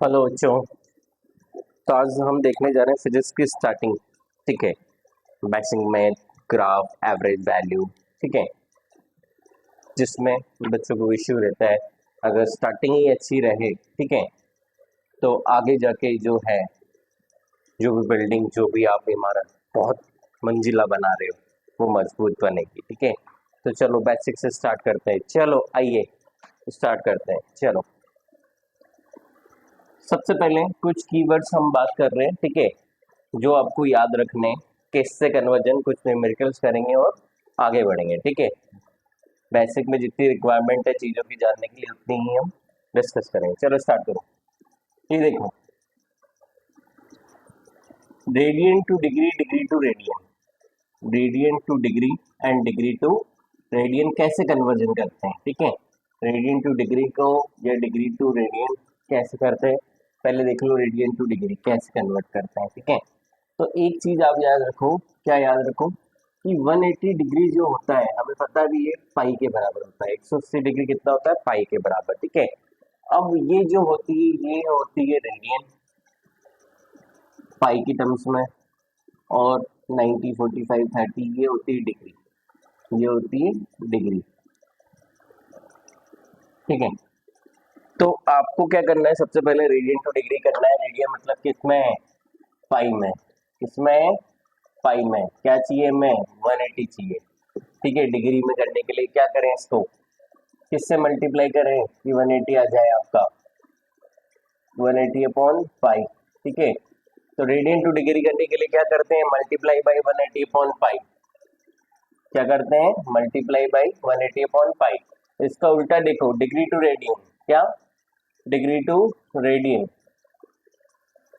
Hello बच्चों। तो आज हम देखने जा रहे हैं फिजिक्स की स्टार्टिंग। ठीक है, basic math, graph, average value. ठीक है, जिसमें बच्चों को इश्यू रहता है अगर स्टार्टिंग ही अच्छी रहे, ठीक है, तो आगे जाके जो है, जो भी बिल्डिंग, जो भी आप इमारत बहुत मंजिला बना रहे हो वो मजबूत बनेगी। ठीक है, तो चलो बेसिक से स्टार्ट करते हैं। चलो आइए स्टार्ट करते हैं। चलो सबसे पहले कुछ कीवर्ड्स हम बात कर रहे हैं। ठीक है, जो आपको याद रखने, किससे कन्वर्जन, कुछ न्यूमेरिकल्स करेंगे और आगे बढ़ेंगे। ठीक है, बेसिक में जितनी रिक्वायरमेंट है चीज़ों की जानने के लिए उतनी ही हम डिस्कस करेंगे। चलो स्टार्ट करो। ये देखो, radian to degree, degree to radian, radian to degree and degree to radian कैसे कन्वर्जन करते हैं। ठीक है, रेडियन टू डिग्री को या डिग्री टू रेडियन कैसे करते हैं, पहले देख लो रेडियन टू डिग्री कैसे कन्वर्ट करते हैं। ठीक है, तो एक चीज आप याद रखो, क्या याद रखो कि 180 डिग्री जो होता है हमें पता भी है पाई के बराबर होता है। 180 डिग्री कितना होता है, पाई के बराबर। ठीक है, अब ये जो होती है ये होती है रेडियन पाई की टर्म्स में, और 90, 45, 30 ये होती है डिग्री, ये होती है डिग्री। ठीक है, तो आपको क्या करना है, सबसे पहले रेडियन टू डिग्री करना है। रेडियन मतलब किसमें है, पाई में। किसमें, पाई में। क्या चाहिए, में 180 चाहिए। ठीक है, डिग्री में करने के लिए क्या करें, इसको किससे मल्टीप्लाई करें कि 180 आ जाए आपका, 180 अपॉन पाई। ठीक है, तो रेडियन टू डिग्री करने के लिए क्या करते हैं, मल्टीप्लाई बाई 180 अपॉन पाई। क्या करते हैं, मल्टीप्लाई बाई 180 अपॉन पाई। इसका उल्टा देखो, डिग्री टू रेडियन, क्या, डिग्री टू रेडियन।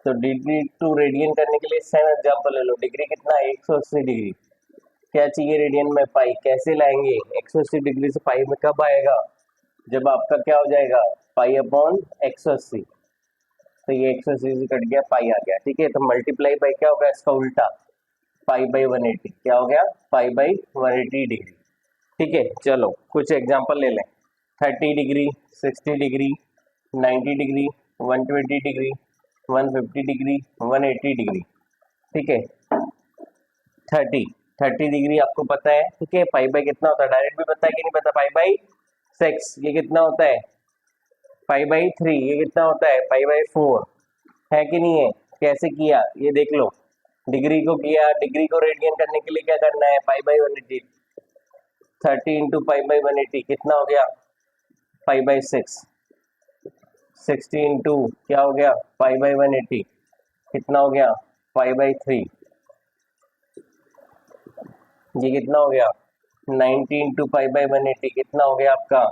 तो डिग्री टू रेडियन करने के लिए सेम एग्जांपल ले लो। डिग्री कितना है, 180 डिग्री। क्या चाहिए रेडियन में, पाई। कैसे लाएंगे, 180 डिग्री से पाई में कब आएगा, जब आपका क्या हो जाएगा, पाई अपॉन 180। तो ये 180 से कट गया, पाई आ गया। ठीक है, तो मल्टीप्लाई बाई क्या होगा, इसका उल्टा, पाई बाई 180। क्या हो गया, पाई बाई 180 डिग्री। ठीक है, चलो कुछ एग्जांपल ले लें। 30 degree, 60 degree, 90 degree, 120 degree, 150 degree, 180 degree. ठीक है, 30 डिग्री आपको पता है। ठीक है, पाई बाई कितना होता है, डायरेक्ट भी पता है कि नहीं पता, पाई बाई 6। ये कितना होता है, पाई बाई 3। ये कितना होता है, पाई बाई 4। है कि नहीं है, कैसे किया ये देख लो। डिग्री को किया, डिग्री को रेडियन करने के लिए क्या करना है, pi by 180। 30 into pi by 180 कितना हो गया, पाई बाई 6। 60 इंटू क्या हो गया, पाई बाई 180 कितना हो गया, पाई बाई 3। ये कितना हो गया, 90 इंटू पाई बाई 180 कितना हो गया आपका,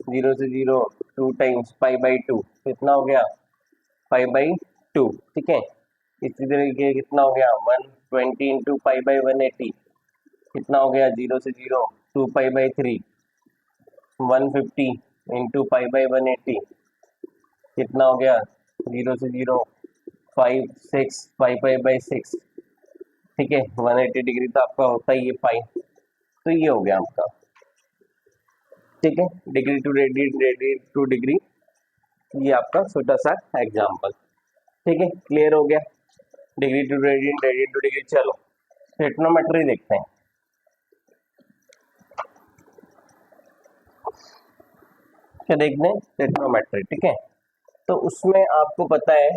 0 से 0 2 टाइम्स पाई बाई 2 कितना हो गया, पाई बाई 2। ठीक है, इसी तरीके कितना हो गया, 120 इंटू पाई बाई 180 कितना हो गया, 0 से 0 2 pi by 3। 150 into pi by 180 कितना हो गया, 0 से 0 5 6 पाई पाई बाई 6। ठीक है, 180 डिग्री तो आपका होता ही है पाई। तो ये हो गया आपका। ठीक है, degree to radian, radian to degree, ये आपका छोटा सा एग्जांपल। ठीक है, क्लियर हो गया, degree to radian, radian to degree. चलो ट्रिग्नोमेट्री देखते हैं। क्या देखते हैं, ट्रिग्नोमेट्री। ठीक है, तो उसमें आपको पता है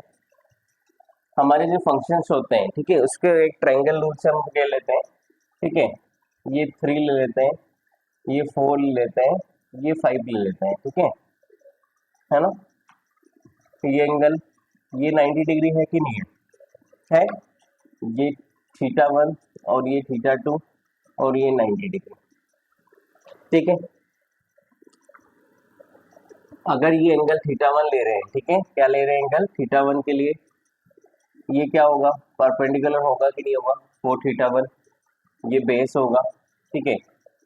हमारे जो फंक्शंस होते हैं, ठीक है, उसके एक ट्रायंगल रूल से हम ले लेते हैं। ठीक है, ये 3 ले लेते हैं, ये 4 ले लेते हैं, ये 5 ले लेते हैं। ठीक है ना, तो ये एंगल, ये 90 डिग्री है कि नहीं है, ये θ1 और ये θ2 और ये 90 डिग्री। ठीक है, अगर ये एंगल θ1 ले रहे हैं, ठीक है, क्या ले रहे हैं, एंगल θ1 के लिए ये क्या होगा, परपेंडिकुलर होगा कि नहीं होगा, 4 θ1, ये बेस होगा। ठीक है,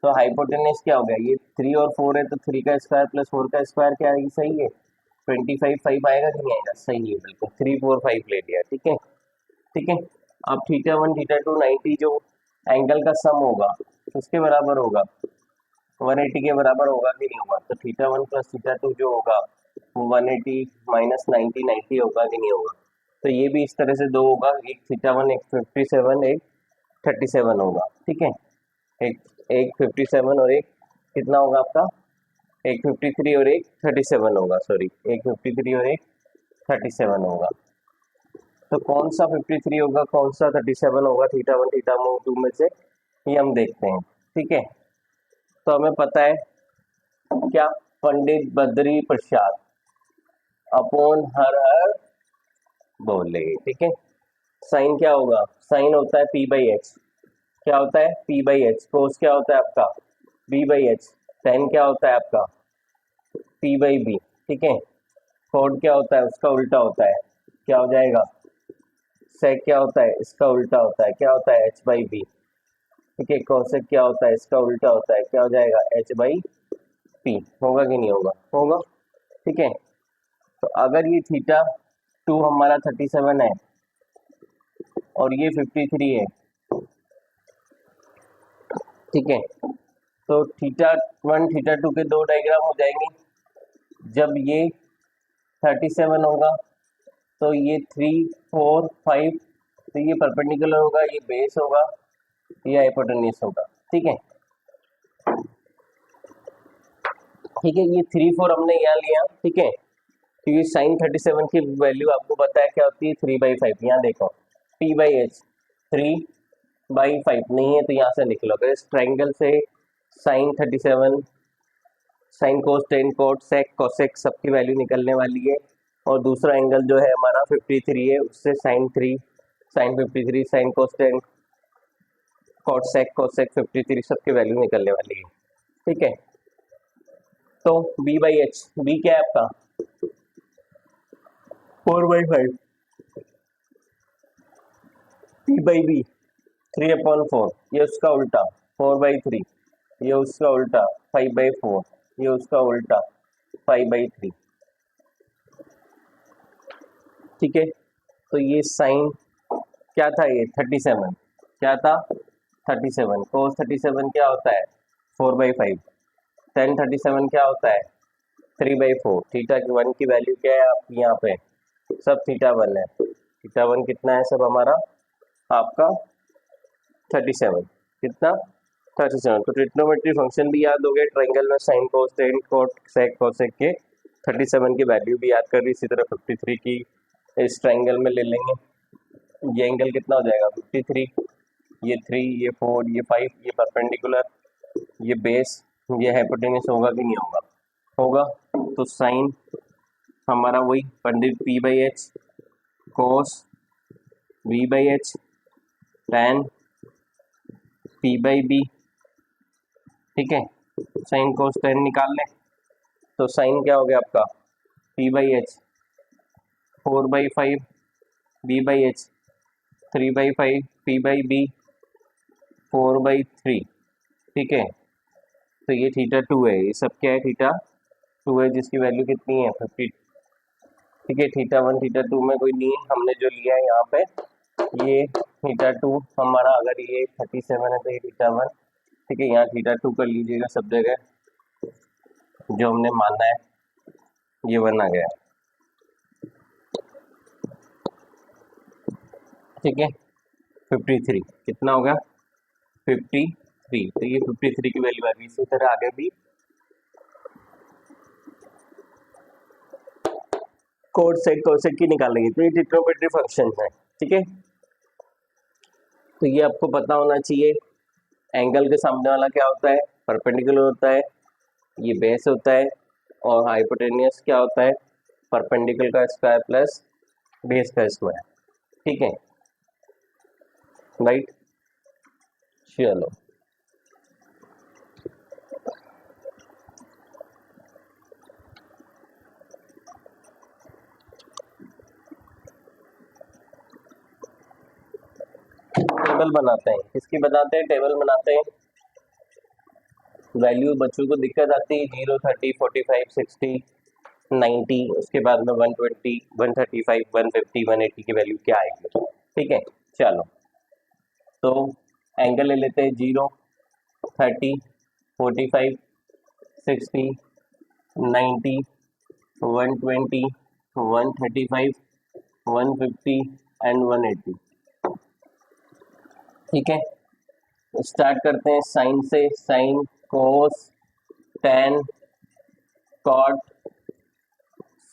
तो हाइपोटेनस क्या हो गया, ये 3 और 4 है, तो 3 का स्क्वायर प्लस 4 का स्क्वायर क्या है, सही है, 25 5 आएगा कि नहीं आएगा, सही है, बिल्कुल 3 4 5 ले लिया। ठीक है, ठीक है, अब θ1 θ2 90 जो एंगल का सम होगा उसके बराबर होगा, 180 के बराबर होगा कि नहीं होगा, तो θ1 प्लस θ2 जो होगा 180 माइनस 90 होगा कि नहीं होगा। तो ये भी इस तरह से दो होगा, एक θ1 एक 57 एक 37 होगा। ठीक है, एक एक 57 और एक कितना होगा आपका, एक 53 और एक 37 होगा, सॉरी एक 53 और एक 37 होगा। तो कौन सा 53 होगा कौन सा 37 होगा θ1 θ2 में से, ये हम देखते हैं। ठीक है, तो हमें पता है क्या, पंडित बद्री प्रसाद अपॉन हर हर बोले। ठीक है, साइन क्या होगा, साइन होता है पी बाई एच, क्या होता है पी बाई एच, कोस क्या होता है आपका बी बाई एच, टेन क्या होता है आपका पी बाई बी। ठीक है, कोड क्या होता है उसका उल्टा होता है, क्या हो जाएगा, सेक क्या होता है इसका उल्टा होता है, क्या होता है एच बाई बी। ठीक है, कोसेक क्या होता है इसका उल्टा होता है, क्या हो जाएगा एच बाई पी। होगा कि नहीं होगा, होगा। ठीक है, तो अगर ये θ2 हमारा 37 है और ये 53 है, ठीक है, तो θ1 θ2 के दो डायग्राम हो जाएंगे। जब ये 37 होगा तो ये 3 4 5, तो ये परपेंडिकुलर होगा, ये बेस होगा, ये हाइपोटेन्यूज होगा। ठीक है, ठीक है, ये 3 4 हमने यहाँ लिया। ठीक है, क्योंकि साइन 37 की वैल्यू आपको पता है क्या होती है 3/5। यहाँ देखो p बाई एच 3/5 नहीं है तो यहाँ से लिख लो, अगर इस ट्राइंगल से sine 37 sine cos tan cot sec cosec सबकी वैल्यू निकलने वाली है, और दूसरा एंगल जो है हमारा 53 है, उससे sine 3 sine 53 sine cos tan cot sec cosec 53 सबकी वैल्यू निकलने वाली है। ठीक है, तो b बाई एच, बी क्या है आपका 4/5, p बाई बी 3/4, ये उसका उल्टा 4/3, ये उसका उल्टा 5/4, ये उसका उल्टा 5/3। ठीक है, तो ये साइन क्या था, ये 37 क्या था 37, कोस 37 क्या होता है 4/5, टेन 37 क्या होता है 3/4। θ1 की वैल्यू क्या है आपकी यहाँ पे, सब θ1 है, θ1 कितना है सब हमारा आपका 37, कितना 37। तो ट्रिग्नोमेट्री फंक्शन भी याद हो गए, ट्रायंगल में sine cos tan cot sec cosec के 37 की वैल्यू भी याद कर ली। इसी तरह 53 की इस ट्रायंगल में ले लेंगे, ये एंगल कितना हो जाएगा 53, ये 3 ये 4 ये 5, ये परपेंडिकुलर, ये बेस, ये हाइपोटेन्यूज होगा कि नहीं होगा, होगा। तो साइन हमारा वही पंडित P by H cos B by H tan P by B. ठीक है, साइन कोस टेन निकाल लें, तो साइन क्या हो गया आपका P by H 4/5 B by H 3/5 P by B 4/3। ठीक है, तो ये θ2 है, ये सब क्या है θ2 है, जिसकी वैल्यू कितनी है 50। ठीक है, θ1 θ2 में कोई नहीं है, हमने जो लिया है यहाँ पे ये θ2 हमारा, अगर ये 37 है तो ये θ1। ठीक है, यहाँ θ2 कर लीजिएगा सब जगह, जो हमने माना है ये बन आ गया। ठीक है, 53 कितना होगा 53, तो ये 53 की वैल्यू आ गई। इसी तरह आगे भी कोड सेक कोसेक की निकालेंगे, तो ये ट्रिग्नोमेट्री फंक्शन है। ठीक है, तो ये आपको पता होना चाहिए, एंगल के सामने वाला क्या होता है परपेंडिकुलर होता है, ये बेस होता है, और हाइपोटेन्यूज क्या होता है परपेंडिकुलर का स्क्वायर प्लस बेस का स्क्वायर। ठीक है, राइट, चलो टेबल बनाते हैं, किसकी बनाते हैं टेबल बनाते हैं। वैल्यू बच्चों को दिक्कत आती है 0 30 45 60 90, उसके बाद में 120 135 150 180 की वैल्यू क्या आएगी। ठीक है, चलो तो एंगल ले लेते हैं 0 30 45 60 90 120, 135, 150 एंड 180। ठीक है, स्टार्ट करते हैं साइन से। Sine, cos, tan, cot,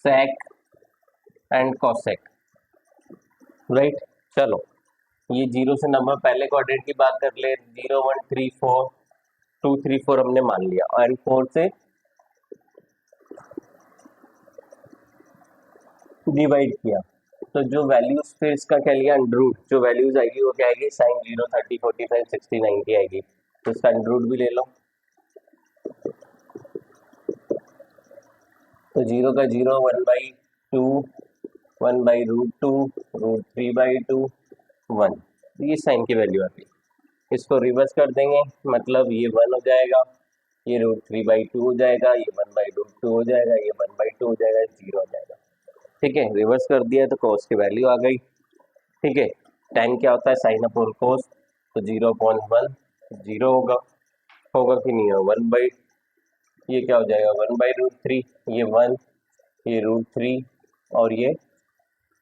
sec and cosec, right. चलो, ये जीरो से नंबर पहले क्वाड्रेंट की बात कर ले। 0, 1, 3, 4, 2, 3, 4 हमने मान लिया, और 4 से डिवाइड किया, तो जो वैल्यूज फिर इसका क्या लिया, अंडर, जो वैल्यूज आएगी वो क्या आएगी, साइन 0, 30, 45, 60, 90 आएगी, तो इसका अंडर भी ले लो। तो 0 का 0, 1/2, 1/√2, √3/2, 1, ये साइन की वैल्यू आती है। इसको रिवर्स कर देंगे, मतलब ये 1 हो जाएगा, ये √3/2 हो जाएगा, ये 1/√2 हो जाएगा, ये 1/2 हो जाएगा, 0 हो जाएगा। ठीक है, रिवर्स कर दिया तो कॉस की वैल्यू आ गई। ठीक है, tan क्या होता है, साइन अपॉन कोस, तो 0/1 0 होगा कि नहीं होगा, 1 ये क्या हो जाएगा, 1/√3, ये 1, ये √3, और ये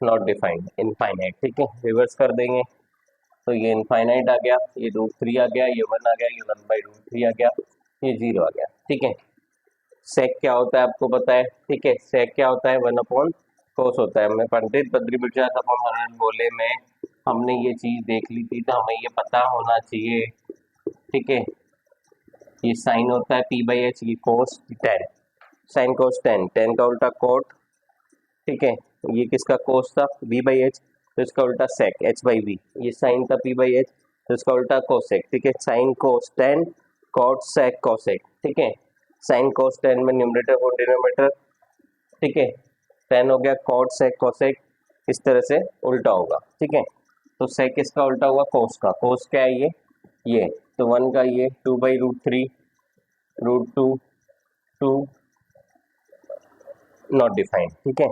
नॉट डिफाइंड, इनफाइनाइट। ठीक है, रिवर्स कर देंगे तो ये इनफाइनाइट आ गया, ये √3 आ गया, ये 1 आ गया, ये 1/√3 आ गया, ये 0 आ गया। ठीक है, सेक क्या होता है आपको पता है। ठीक है, सेक क्या होता है, 1 अपॉन कोस होता है। मैं पंडित बद्री प्रसाद अपॉन बोले में हमने ये चीज देख ली थी, तो हमें ये पता होना चाहिए। ठीक है, ये साइन होता है p/h, ये कोस tan, sign cos tan, tan का उल्टा कोट। ठीक है, ये किसका कोस था, v/h, तो इसका उल्टा सेक, h/v, ये साइन था p/h, तो इसका उल्टा कोसेक। ठीक है, sine cos tan, cot sec cosec. ठीक है, साइन कोस tan में न्यूमरेटर और डिनोमिनेटर। ठीक है, tan हो गया कॉट सेक कोसेक, इस तरह से उल्टा होगा। ठीक है, तो सेक किसका उल्टा हुआ, कोस का। कोस क्या है, ये तो 1 का ये 2/√3, √2, 2 नॉट डिफाइंड। ठीक है,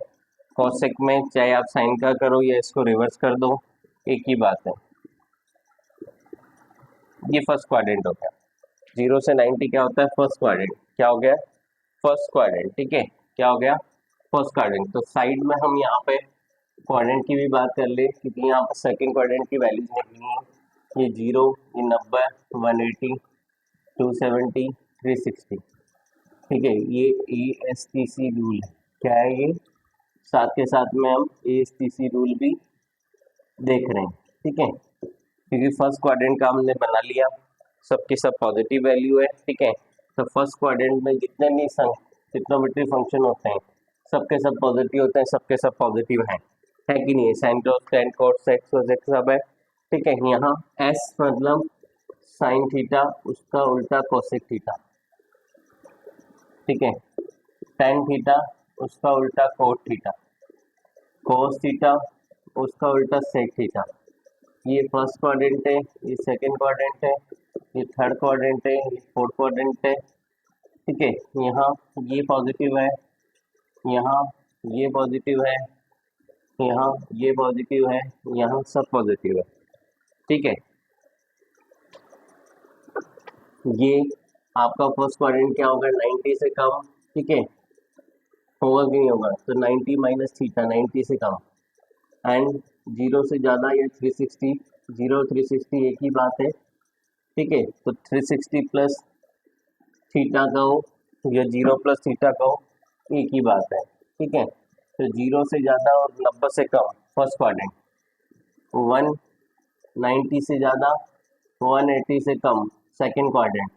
कोसेक में चाहे आप साइन का करो या इसको रिवर्स कर दो, एक ही बात है। ये फर्स्ट क्वाड्रेंट हो गया, 0 से 90 क्या होता है, फर्स्ट क्वाड्रेंट। क्या हो गया, फर्स्ट क्वाड्रेंट। ठीक है, क्या हो गया, फर्स्ट क्वाड्रेंट। तो साइड में हम यहाँ पे क्वाड्रेंट की भी बात कर ले, क्योंकि यहाँ पर सेकंड क्वाड्रेंट की वैल्यूज निकली है। ये 0, ये 90, 180, 270, 360। ठीक है, ये ASTC रूल है। क्या है ये, साथ के साथ में हम ASTC रूल भी देख रहे हैं। ठीक है, क्योंकि फर्स्ट क्वाड्रेंट का हमने बना लिया, सबके सब पॉजिटिव वैल्यू है। ठीक है, तो फर्स्ट क्वाड्रेंट में जितने भी ट्रिग्नोमेट्री फंक्शन होते हैं सबके सब पॉजिटिव होते हैं, सबके सब पॉजिटिव है कि नहीं है, sine cos tan cot sec cosec सब है। ठीक है, यहाँ S मतलब साइन थीटा, उसका उल्टा कोसेक थीटा। ठीक है, टेन थीटा, उसका उल्टा कोट थीटा, कोस थीटा, उसका उल्टा सेक थीटा। ये फर्स्ट क्वाड्रेंट है, ये सेकंड क्वाड्रेंट है, ये थर्ड क्वाड्रेंट है, ये फोर्थ क्वाड्रेंट है। ठीक है, यहाँ ये पॉजिटिव है, यहाँ ये पॉजिटिव है, यहाँ ये पॉजिटिव है, यहाँ सब पॉजिटिव है। ठीक है, ये आपका फर्स्ट क्वाड्रेंट क्या होगा, 90 से कम। ठीक है, होगा कि नहीं होगा, तो 90 माइनस थीटा, 90 से कम, एंड 0 से ज़्यादा या 360, 0 360 एक ही बात है। ठीक है, तो 360 प्लस थीटा का हो या 0 प्लस थीटा का हो, एक ही बात है। ठीक है, तो 0 से ज़्यादा और 90 से कम फर्स्ट क्वाड्रेंट, 190 से ज़्यादा 180 से कम सेकंड क्वाड्रेंट,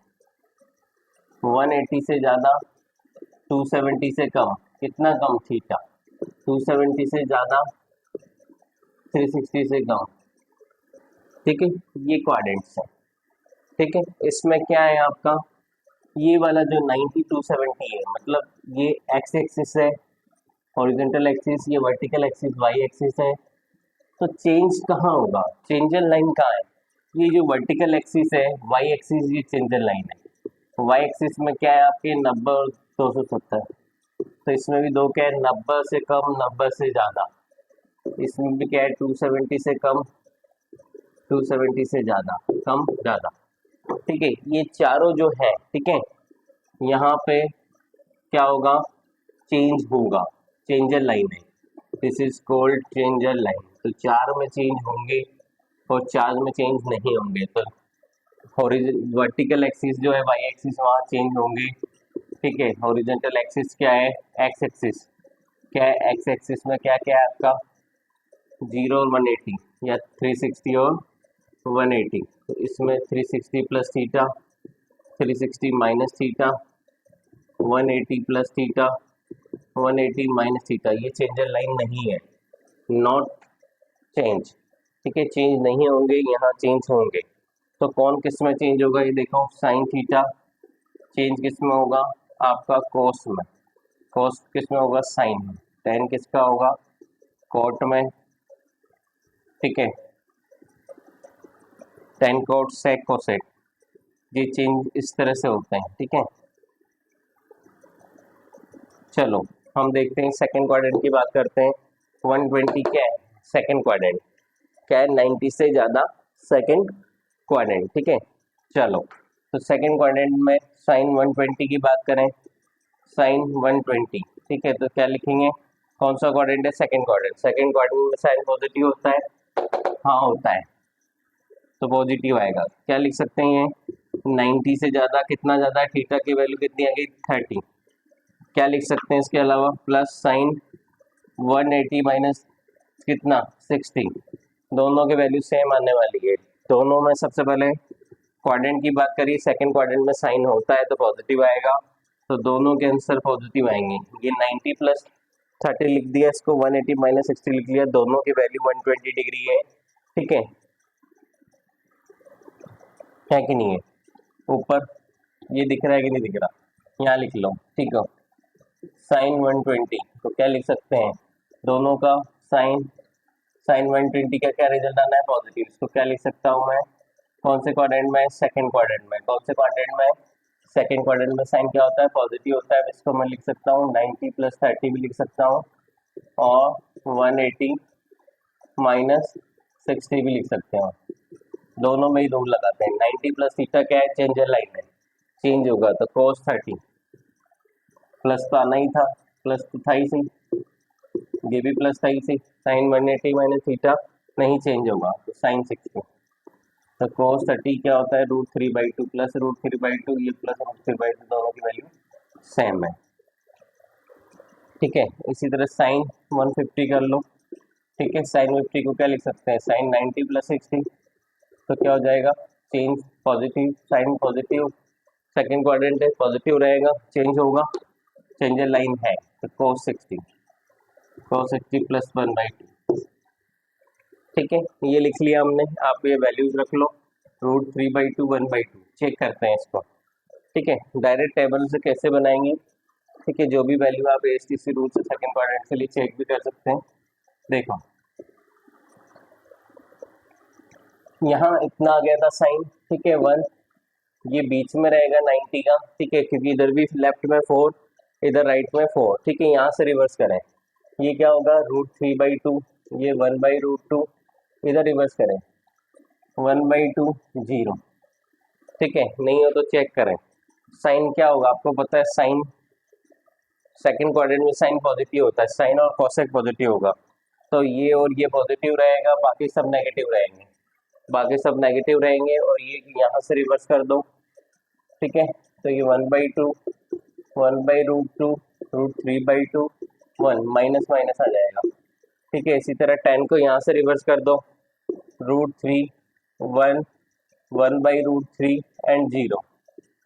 180 से ज़्यादा 270 से कम, कितना कम, थीटा, 270 से ज़्यादा 360 से कम। ठीक है, ये क्वाड्रेंट्स है। ठीक है, इसमें क्या है आपका, ये वाला जो 90 270 है, मतलब ये एक्स एक्सिस है, हॉरिजॉन्टल एक्सिस, ये वर्टिकल एक्सिस वाई एक्सिस है। तो चेंज कहाँ होगा, चेंजर लाइन कहाँ है, ये जो वर्टिकल एक्सिस है, वाई एक्सिस, ये चेंजर लाइन है। वाई एक्सिस में क्या है आपके 90 और 270, तो इसमें भी दो क्या है, 90 से कम, 90 से ज़्यादा। इसमें भी क्या है, 270 से कम, 270 से ज़्यादा, कम ज़्यादा। ठीक है, ये चारों जो है, ठीक है, यहाँ पे क्या होगा, चेंज होगा, चेंजर लाइन है, this is called changer line. तो 4 में चेंज होंगे और 4 में चेंज नहीं होंगे। तो वर्टिकल एक्सिस जो है वाई एक्सिस वहाँ चेंज होंगे, ठीक है। हॉरिजॉन्टल एक्सिस क्या है, एक्स एक्सिस क्या है, एक्स एक्सिस में क्या क्या है आपका 0 और 180 या 360 और 180। तो इसमें 360 plus theta, 360 minus theta, 180 plus theta, 180 minus theta, ये चेंजर लाइन नहीं है, नॉट चेंज, ठीक है। चेंज नहीं होंगे, यहाँ चेंज होंगे। तो कौन किस में चेंज होगा, ये देखो साइन थीटा चेंज किस में होगा आपका कोस में, कोस किस में होगा साइन में, टेन किसका होगा कोट में, ठीक है। टेन कोट सेक कोसेक, ये चेंज इस तरह से होते हैं, ठीक है। चलो हम देखते हैं सेकंड क्वाड्रेंट की बात करते हैं। 120 क्या है सेकंड क्वाड्रेंट, क्या है 90 से ज़्यादा सेकंड क्वाड्रेंट, ठीक है। चलो तो सेकंड क्वाड्रेंट में साइन 120 की बात करें, साइन 120, ठीक है। तो क्या लिखेंगे, कौन सा क्वाड्रेंट है, सेकंड क्वाड्रेंट। सेकंड क्वाड्रेंट में साइन पॉजिटिव होता है, हाँ होता है, तो पॉजिटिव आएगा। क्या लिख सकते हैं, ये 90 से ज़्यादा, कितना ज़्यादा, थीटा की वैल्यू कितनी आ गई 30। क्या लिख सकते हैं इसके अलावा, प्लस साइन 180 माइनस कितना 60, दोनों की वैल्यू सेम आने वाली है। दोनों में सबसे पहले क्वाड्रेंट की बात करिए, सेकंड क्वाड्रेंट में साइन होता है तो पॉजिटिव आएगा, तो दोनों के आंसर पॉजिटिव आएंगे। ये 90 प्लस 30 लिख दिया, इसको 180 माइनस 60 लिख लिया, दोनों की वैल्यू 120 डिग्री है, ठीक है कि नहीं है। ऊपर ये दिख रहा है कि नहीं दिख रहा, यहाँ लिख लो, ठीक है। साइन 120 तो क्या लिख सकते हैं, दोनों का साइन, साइन 120 का क्या रिजल्ट आना है पॉजिटिव। इसको क्या लिख सकता हूँ मैं, कौन से क्वाड्रेंट में, सेकंड क्वाड्रेंट में, कौन से क्वाड्रेंट में, सेकंड क्वाड्रेंट में साइन क्या होता है पॉजिटिव होता है। इसको मैं लिख सकता हूँ 90 प्लस 30 भी लिख सकता हूँ और 180 माइनस 60 भी लिख सकते हो, दोनों में ही रूल लगाते हैं। 90 प्लस थीटा क्या है, चेंजर लाइन है, चेंज होगा तो cos 30, प्लस तो आना ही था, प्लस तो था ही सही, ये भी प्लस था ही सही, साइन 180 माइनस थीटा नहीं चेंज होगा तो साइन 60, तो cos 30 क्या होता है √3/2 प्लस √3/2, ये प्लस √3/2, दोनों की वैल्यू सेम है, ठीक है। इसी तरह साइन 150 कर लो, ठीक है। साइन 50 को क्या लिख सकते हैं, साइन 90 प्लस 60, तो क्या हो जाएगा change positive, sine positive, second quadrant है पॉजिटिव रहेगा, चेंज होगा, चेंजर लाइन है, तो cos 60 प्लस 1/2, ठीक है। ये लिख लिया हमने, आप ये वैल्यूज रख लो, √3/2 1/2, चेक करते हैं इसको, ठीक है। डायरेक्ट टेबल से कैसे बनाएंगे, ठीक है, जो भी वैल्यू आप ASTC रूल से सेकंड क्वाड्रेंट के लिए चेक भी कर सकते हैं। देखो यहाँ इतना आ गया था साइन, ठीक है 1, ये बीच में रहेगा 90 का, ठीक है, क्योंकि इधर भी लेफ्ट में 4, इधर राइट में 4, ठीक है। यहाँ से रिवर्स करें, ये क्या होगा √3/2, ये 1/√2, इधर रिवर्स करें 1/2 0, ठीक है। नहीं हो तो चेक करें, साइन क्या होगा आपको पता है, साइन सेकंड क्वाड्रेंट में साइन पॉजिटिव होता है, साइन और कोसेक पॉजिटिव होगा, तो ये और ये पॉजिटिव रहेगा, बाकी सब नेगेटिव रहेंगे, बाकी सब नेगेटिव रहेंगे, और ये यहाँ से रिवर्स कर दो, ठीक है। तो ये 1/2 1/√2 √3/2 1 माइनस माइनस आ जाएगा, ठीक है। इसी तरह 10 को यहाँ से रिवर्स कर दो, √3 1 1/√3 एंड 0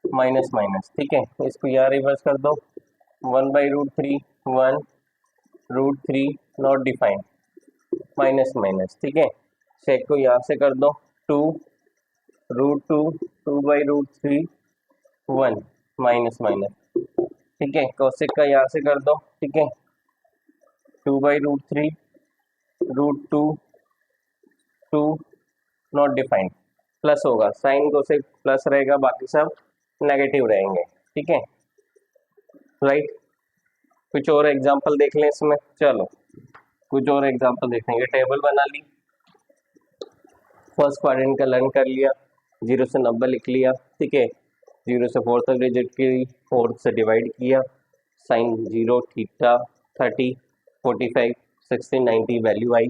माइनस माइनस, ठीक है। इसको यहाँ रिवर्स कर दो, 1/√3 1 √3 नॉट डिफाइंड माइनस माइनस, ठीक है। सेक को यहाँ से कर दो 2 √2 2/√3 1 माइनस माइनस, ठीक है। कोसेक का यहाँ से कर दो, ठीक है 2/√3 √2 2 नॉट डिफाइंड, प्लस होगा, साइन कोसेक प्लस रहेगा, बाकी सब नेगेटिव रहेंगे, ठीक है, राइट। कुछ और एग्जांपल देख लें इसमें, चलो कुछ और एग्जांपल देखेंगे। टेबल बना ली, फर्स्ट क्वाड्रेंट का लर्न कर लिया, 0 से 90 लिख लिया, ठीक है। 0 से 4 तक डिजिट की 4 से डिवाइड किया, साइन 0 थीटा 30 45 60 90 वैल्यू आई,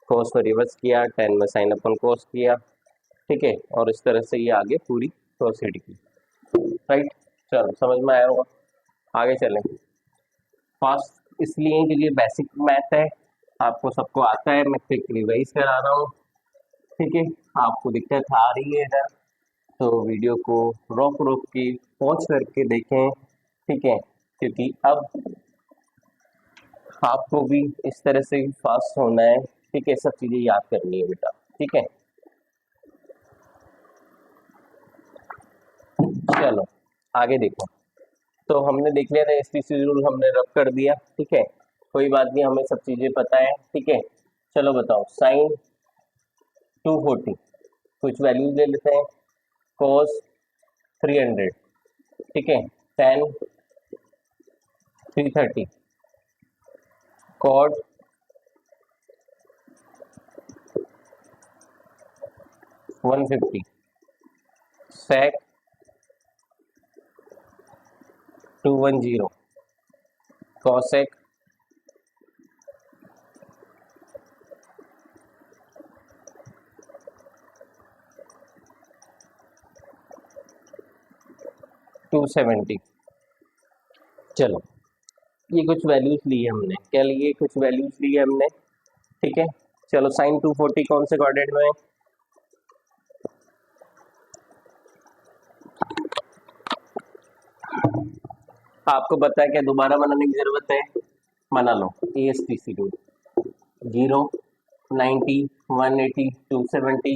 कोस को रिवर्स किया, 10 में साइन अपन कोस किया, ठीक है, और इस तरह से ये आगे पूरी प्रोसीड की, राइट। चलो समझ में आया होगा, आगे चलें। फास्ट इसलिए क्योंकि बेसिक मैथ है, आपको सबको आता है, मैं क्विक रिवाइज करा रहा हूँ, ठीक है। आपको दिक्कत आ रही है इधर तो वीडियो को रोक रोक के पॉज करके देखें, ठीक है, क्योंकि अब आपको भी इस तरह से फास्ट होना है, ठीक है, सब चीजें याद करनी है बेटा, ठीक है। चलो आगे देखो, तो हमने देख लिया था एसटीसी रूल, हमने रब कर दिया, ठीक है, कोई बात नहीं, हमें सब चीजें पता है, ठीक है। चलो बताओ, साइन 240 कुछ वैल्यूज ले लेते हैं, कोस 300, ठीक है, टेन 330, कॉट 150, सेक 210, कॉसेक 270। चलो ये कुछ वैल्यूज लिए हमने, क्या लिए, कुछ वैल्यूज लिए हमने, ठीक है। चलो साइन 240 कौन से क्वाड्रेंट में है, आपको पता है क्या, दोबारा बनाने की जरूरत है, बना लो। एएसटीसी रूल 0 90 180 270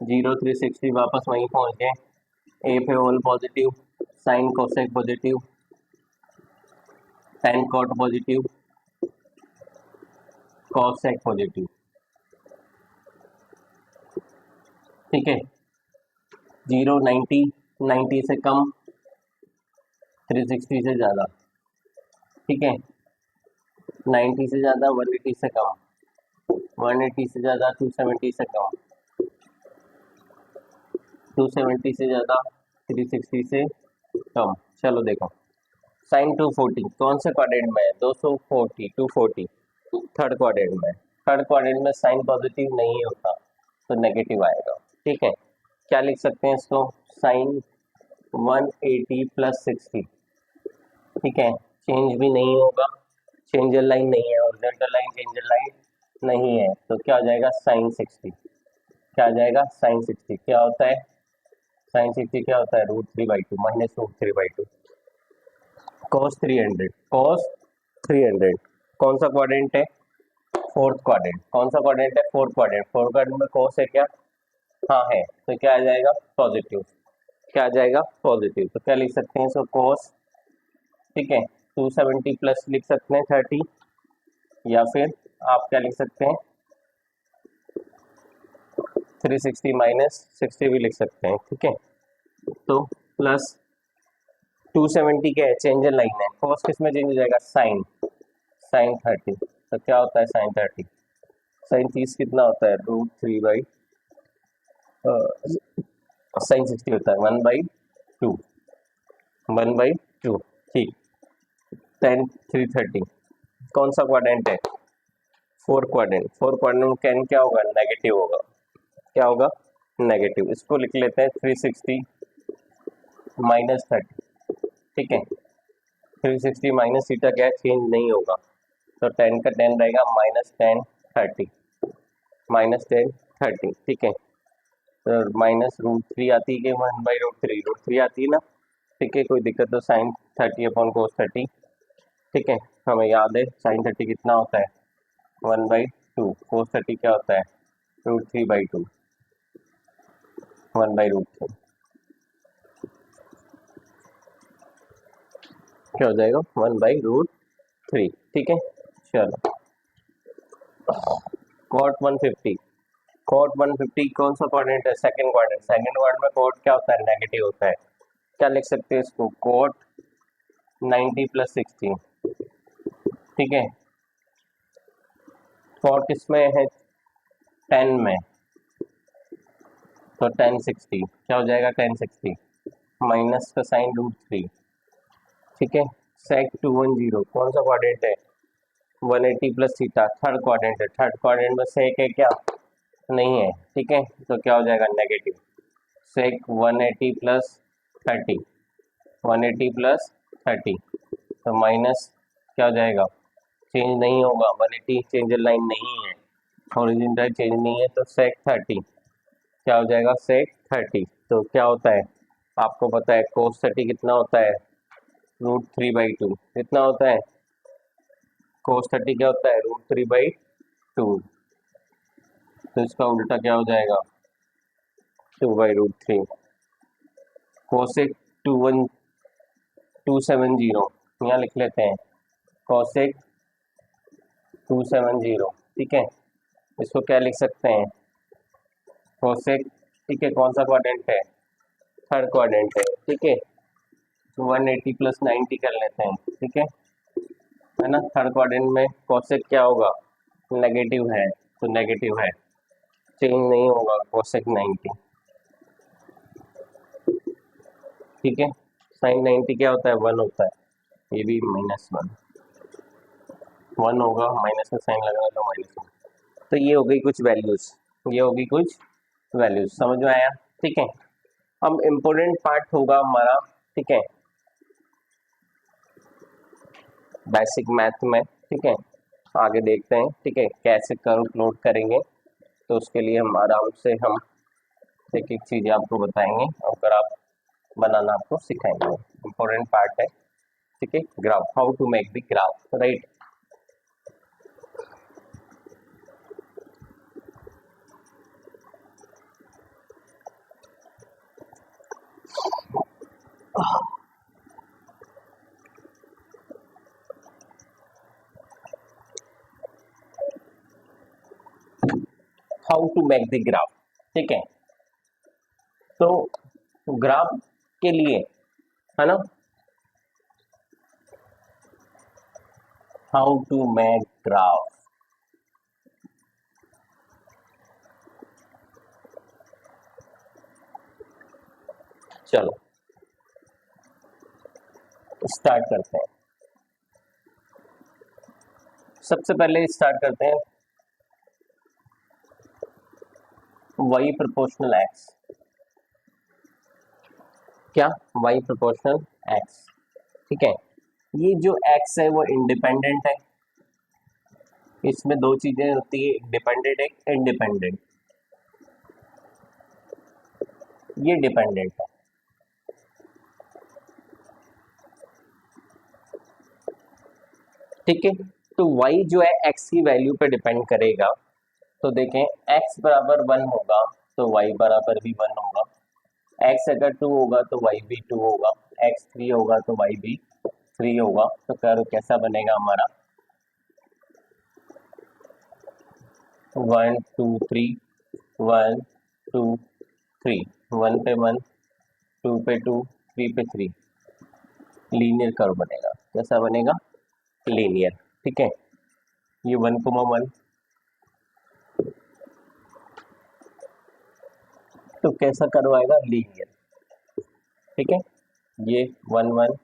0 360 वापस वहीं पहुंच गए, ए पे all positive, sine cosec positive, tan cot positive, cosec positive, ठीक है। 0 90 90 से कम, 360 से ज़्यादा, ठीक है, 90 से ज़्यादा 180 से कम, 180 से ज़्यादा 270 से कम, 270 से ज़्यादा 360 से कम। चलो देखो, साइन 240 कौन से क्वाड्रेंट में है, 240 240 थर्ड क्वाड्रेंट में, थर्ड क्वाड्रेंट में साइन पॉजिटिव नहीं होता तो नेगेटिव आएगा, ठीक है। क्या लिख सकते हैं इसको, साइन 180 प्लस 60, ठीक है, चेंज भी नहीं होगा, चेंजर लाइन नहीं है, हॉरिजॉन्टल लाइन चेंजर लाइन नहीं है, तो क्या हो जाएगा साइन 60, क्या आ जाएगा साइन 60, क्या होता है साइन 60, क्या होता है √3/2 माइनस √3/2, कॉस 300, कॉस 300 कौन सा क्वाड्रेंट है, फोर्थ क्वाड्रेंट, कौन सा क्वाड्रेंट है, फोर्थ क्वाड्रेंट, फोर्थ क्वाड्रेंट में कॉस है क्या, हाँ है, तो क्या आ जाएगा पॉजिटिव, क्या आ जाएगा पॉजिटिव, तो क्या लिख सकते हैं इसको कॉस, ठीक है, 270 प्लस लिख सकते हैं 30, या फिर आप क्या लिख सकते हैं 360 माइनस 60 भी लिख सकते हैं, ठीक है। तो प्लस 270 क्या है, चेंजर लाइन है, कॉस किस में चेंज हो जाएगा, साइन, साइन 30, तो क्या होता है साइन 30, साइन 30 कितना होता है √3 साइन 60 होता है 1/2, 1/2, ठीक, टेन 330 कौन सा क्वाड्रेंट है, फोर क्वाड्रेंट, फोर क्वाड्रेंट में कैन क्या होगा, नेगेटिव होगा, क्या होगा नेगेटिव, इसको लिख लेते हैं 360 माइनस 30, ठीक है, 360 माइनस थीटा क्या है, चेंज नहीं होगा, तो 10 का 10 रहेगा -10 30, -10 30, ठीक है, तो माइनस √3 आती है, 1/√3 आती है ना, ठीक है, कोई दिक्कत, तो साइन 30 अपॉन कोस 30, ठीक है, हमें याद है साइन 30 कितना होता है 1/2, कोस 30 क्या होता है √3/2, 1/√3, क्या हो जाएगा 1/√3, ठीक है। चलो कॉट 150, कॉट 150 कौन सा क्वाड्रेंट है, सेकंड क्वाड्रेंट, सेकंड क्वाड्रेंट में कॉट क्या होता है, नेगेटिव होता है, क्या लिख सकते हैं इसको, कॉट 90 प्लस 16, ठीक है, कॉट किसमें है 10 में, तो 1060 क्या हो जाएगा 1060 माइनस का साइन √3, ठीक है, sec 210 कौन सा क्वाड्रेंट है, 180 प्लस थीटा थर्ड क्वाड्रेंट है, थर्ड क्वाड्रेंट में sec है क्या, नहीं है, ठीक है, तो क्या हो जाएगा नेगेटिव, sec 180 प्लस 30, 180 प्लस 30, तो माइनस क्या हो जाएगा, चेंज नहीं होगा, 180 चेंज लाइन नहीं है, हॉरिजॉन्टल चेंज नहीं है, तो sec 30 क्या हो जाएगा, sec 30, तो क्या होता है आपको पता है cos 30 कितना होता है, √3/2 कितना होता है, cos 30 क्या होता है, √3/2, तो इसका उल्टा क्या हो जाएगा 2/√3, cosec 270 यहाँ लिख लेते हैं, cosec 270, ठीक है, इसको क्या लिख सकते हैं, cosec, ठीक है, कौन सा क्वाड्रेंट है, थर्ड क्वाड्रेंट है, ठीक है, 180 प्लस 90 कर लेते हैं, ठीक है ना, थर्ड क्वाड्रेंट में cosec क्या होगा, नेगेटिव है, तो नेगेटिव है, चेंज नहीं होगा cosec 90, ठीक है, sin 90 क्या होता है, 1 होता है, ये भी -1 होगा, माइनस का साइन लगा तो -1, तो ये हो गई कुछ वैल्यूज, ये होगी कुछ वैल्यूज, समझ में आया, ठीक है, अब इम्पोर्टेंट पार्ट होगा हमारा, ठीक है, बेसिक मैथ में, ठीक है, आगे देखते हैं, ठीक है, कैसे कर्व प्लॉट करेंगे, तो उसके लिए हम आराम से हम एक एक चीज़ आपको बताएंगे और ग्राफ बनाना आपको सिखाएंगे, इम्पोर्टेंट पार्ट है, ठीक है, graph, how to make the graph, right, how to make the graph, ठीक है, तो ग्राफ के लिए है ना, हाउ टू मेक ग्राफ, चलो स्टार्ट करते हैं, सबसे पहले स्टार्ट करते हैं y प्रोपोर्शनल x, क्या y प्रोपोर्शनल x, ठीक है, ये जो x है वो इंडिपेंडेंट है, इसमें दो चीजें होती है, डिपेंडेंट एक इंडिपेंडेंट, ये डिपेंडेंट है, ठीक है, तो y जो है x की वैल्यू पे डिपेंड करेगा, तो देखें x बराबर 1 होगा तो y बराबर भी 1 होगा, x अगर 2 होगा तो y भी 2 होगा, x 3 होगा तो y भी 3 होगा, तो कर्व कैसा बनेगा हमारा 1 2 3 1 2 3, 1 पे 1 2 पे 2 3 पे 3, लीनियर कर्व बनेगा, कैसा बनेगा लीनियर, ठीक है, ये 1,1 तो कैसा कर्व आएगा लीनियर, ठीक है, ये 1 1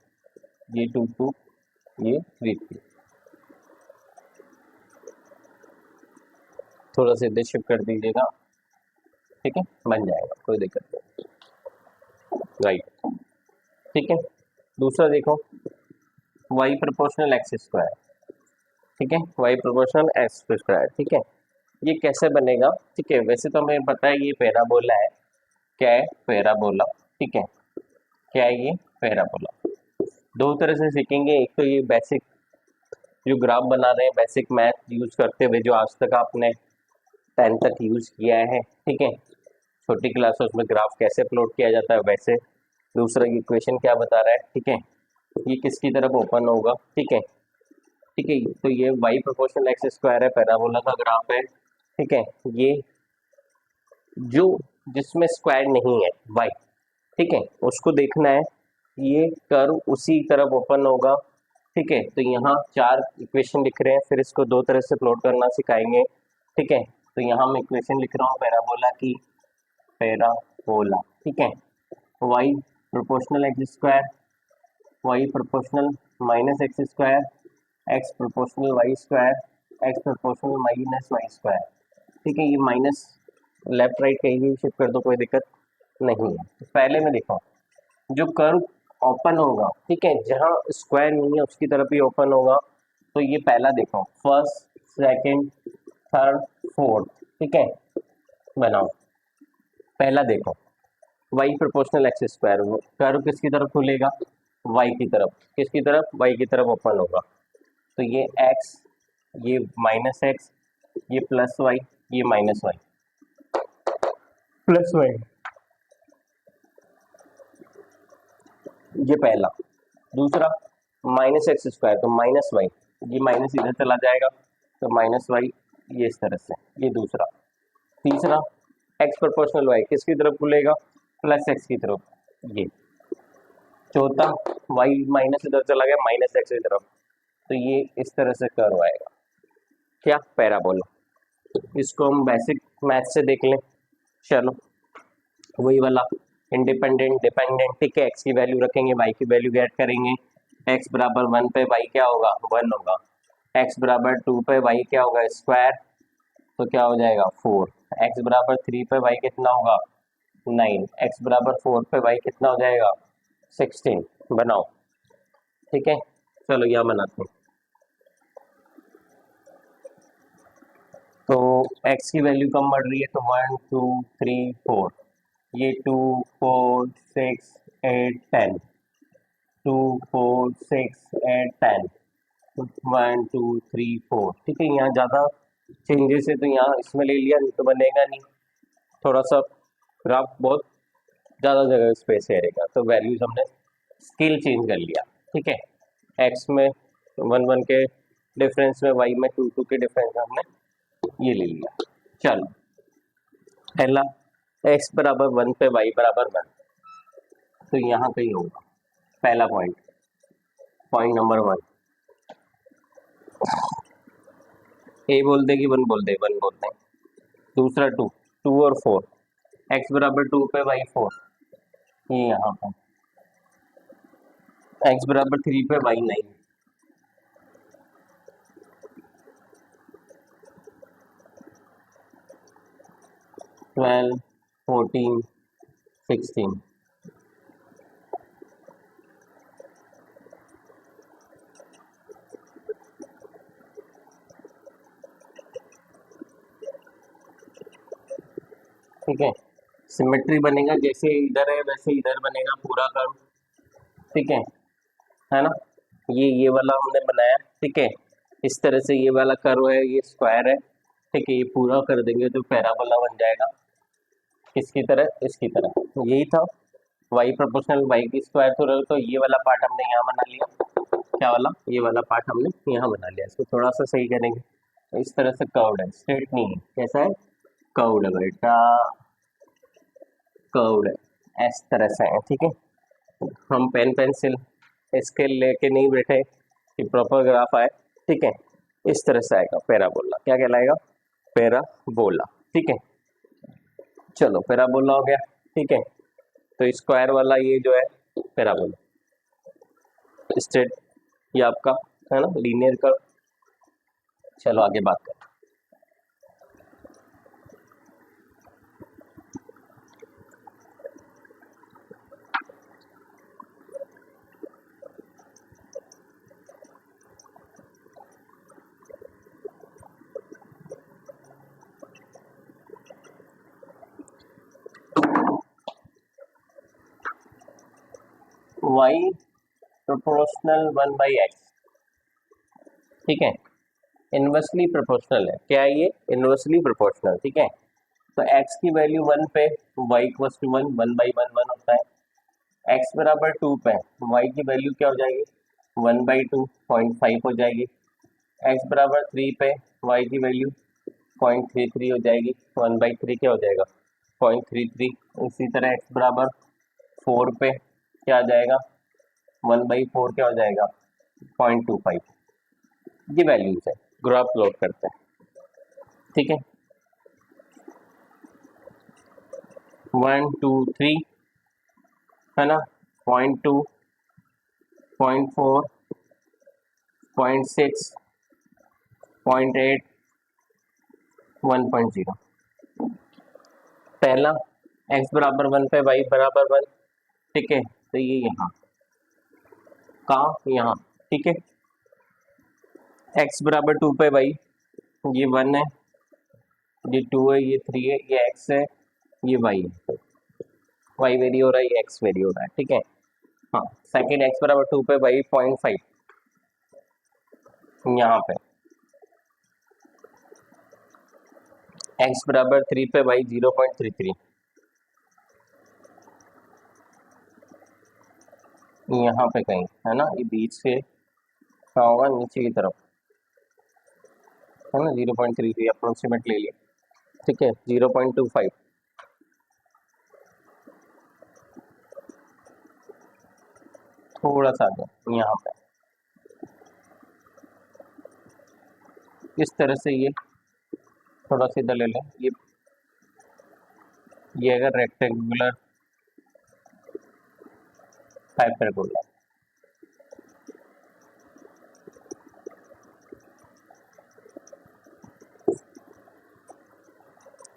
ये 2 2 ये 3 3, थोड़ा सा इधर शिफ्ट कर दीजिएगा, ठीक है, बन जाएगा, कोई दिक्कत नहीं, राइट, ठीक है, दूसरा देखो y प्रोपोर्शनल एक्स स्क्वायर, ठीक है, y प्रोपोर्शनल एक्स स्क्वायर, ठीक है, ये कैसे बनेगा, ठीक है, वैसे तो हमें पता है ये पैराबोला है, क्या है पैराबोला, ठीक है, क्या है ये पैराबोला, दो तरह से सीखेंगे, एक तो ये बेसिक जो ग्राफ बना रहे हैं बेसिक मैथ यूज करते हुए जो आज तक आपने 10 तक यूज किया है, ठीक है, छोटी क्लासों में ग्राफ कैसे प्लॉट किया जाता है वैसे, दूसरा इक्वेशन क्या बता रहा है, ठीक है, ये किसकी तरफ ओपन होगा, ठीक है, ठीक है, तो ये y प्रोपोर्शनल एक्स स्क्वायर है, पैराबोला का ग्राफ है, ठीक है, ये जो जिसमें स्क्वायर नहीं है y, ठीक है, उसको देखना है, ये कर्व उसी तरफ ओपन होगा, ठीक है, तो यहाँ 4 इक्वेशन लिख रहे हैं, फिर इसको दो तरह से प्लॉट करना सिखाएंगे, ठीक है, तो यहाँ मैं इक्वेशन लिख रहा हूँ पैराबोला की, ठीक है, y proportional x square, y proportional minus x square x proportional y square x proportional minus y square. ठीक है, ये माइनस लेफ्ट राइट कहीं भी शिफ्ट कर दो, कोई दिक्कत नहीं है। तो पहले में देखो जो कर्व ओपन होगा, ठीक है, जहाँ स्क्वायर नहीं है उसकी तरफ ही ओपन होगा। तो ये पहला देखो, फर्स्ट सेकंड थर्ड फोर्थ, ठीक है, बनाओ। पहला देखो y proportional x square, curve किसकी तरफ खुलेगा, y की तरफ। किसकी तरफ, y की तरफ ओपन होगा। तो ये x, ये माइनस एक्स, ये प्लस वाई, ये माइनस वाई प्लस वाई, ये पहला। दूसरा माइनस एक्स स्क्वायर, तो माइनस वाई, ये माइनस इधर चला जाएगा, तो माइनस वाई ये इस तरह से, ये दूसरा। तीसरा एक्स प्रोपोर्शनल वाई किसकी तरफ खुलेगा, प्लस एक्स की तरफ, ये। चौथा वाई माइनस इधर चला गया, माइनस एक्स की तरफ, तो ये इस तरह से कर्व आएगा। क्या, पैराबोला। इसको हम बेसिक मैथ से देख लें, चलो वही वाला इंडिपेंडेंट डिपेंडेंट, ठीक है, एक्स की वैल्यू रखेंगे, वाई की वैल्यू गेट करेंगे। एक्स बराबर 1 पे वाई क्या होगा, 1 होगा। एक्स बराबर 2 पे वाई क्या होगा, स्क्वायर, तो क्या हो जाएगा 4। एक्स बराबर 3 पे वाई कितना होगा, 9। एक्स बराबर 4 पे वाई कितना हो जाएगा, 16। बनाओ, ठीक है, चलो यहाँ बनाते हैं। तो x की वैल्यू कम बढ़ रही है, तो 1 2 3 4, ये 2 4 6 8 10, 2 4 6 8 10, 1 2 3 4, ठीक है। यहाँ ज़्यादा चेंजेस है तो यहाँ इसमें ले लिया, नहीं तो बनेगा नहीं। थोड़ा सा ग्राफ बहुत ज़्यादा जगह स्पेस रहेगा, तो वैल्यूज हमने स्केल चेंज कर लिया, ठीक है। एक्स में 1 1 के डिफरेंस में, वाई में 2 2 के डिफरेंस में हमने ये ले लिया। चलो पहला x बराबर 1 पे y बराबर 1, तो यहाँ कहीं होगा पहला पॉइंट, पॉइंट नंबर 1। ए बोल दे कि 1 बोल दे, 1 बोल दे। दूसरा 2, 2 और 4, x बराबर 2 पे y 4, ये यहाँ पर। x बराबर 3 पे y 9, 12 14 16, ठीक है। सिमेट्री बनेगा, जैसे इधर है वैसे इधर बनेगा पूरा कर्व, ठीक है ना। ये वाला हमने बनाया, ठीक है, इस तरह से ये वाला कर्व है, ये स्क्वायर है, ठीक है, ये पूरा कर देंगे तो पैराबोला बन जाएगा। किसकी तरह, इसकी तरह। यही था y प्रोपोर्शनल y की स्क्वायर थ्योरम, तो ये वाला पार्ट हमने यहाँ बना लिया। क्या वाला, ये वाला पार्ट हमने यहाँ बना लिया। इसको थोड़ा सा सही करेंगे, तो इस तरह से कर्व्ड है, स्ट्रेट नहीं है। कैसा है, कर्व्ड है बेटा, कर्व्ड है, इस तरह से है, ठीक है। हम पेन पेंसिल स्केल लेके नहीं बैठे कि प्रॉपर ग्राफ आए, ठीक है। इस तरह से आएगा पैराबोला। क्या कहलाएगा, पैराबोला, ठीक है। चलो पैराबोला हो गया, ठीक है। तो स्क्वायर वाला ये जो है पैराबोला, स्ट्रेट ये आपका है ना, लीनियर कर्व। चलो आगे बात करें। y प्रोपोर्शनल 1/x, ठीक है, इनवर्सली प्रोपोर्शनल है। क्या है ये, इनवर्सली प्रोपोर्शनल, ठीक है। तो x की वैल्यू 1 पे y इक्वल टू 1, 1/1 1 होता है। x बराबर 2 पे y की वैल्यू क्या हो जाएगी, 1/2 0.5 हो जाएगी। x बराबर 3 पे y की वैल्यू 0.33 हो जाएगी, 1/3 क्या हो जाएगा, 0.33। इसी तरह x बराबर 4 पे क्या आ जाएगा, 1/4 क्या हो जाएगा, 0.25। ये वैल्यूज है, ग्राफ प्लॉट करते हैं, ठीक है। 1 2 3 है ना, 0.2 0.4 0.6, 0.8, 1.0। पहला x बराबर 1 पे y बराबर 1, ठीक है, तो ये यहाँ यहाँ, ठीक है। x बराबर 2 पे y, ये 1 है, ये 2 है, ये 3 है, ये x है, ये y है, y वेरी हो रहा है, ये x वेरी हो रहा है, ठीक है। हाँ, सेकेंड x बराबर 2 पे y 0.5 यहाँ पे, x बराबर 3 पे y 0.33 यहाँ पे कहीं, है ना, ये बीच से क्या होगा, नीचे की तरफ, है ना, 0.33 अप्रोक्सीमेट ले लिया, ठीक है। 0.25 थोड़ा सा आगे यहाँ पे, इस तरह से ये थोड़ा सा इधर ले लें, ये अगर रेक्टेंगुलर हाइपरबोला,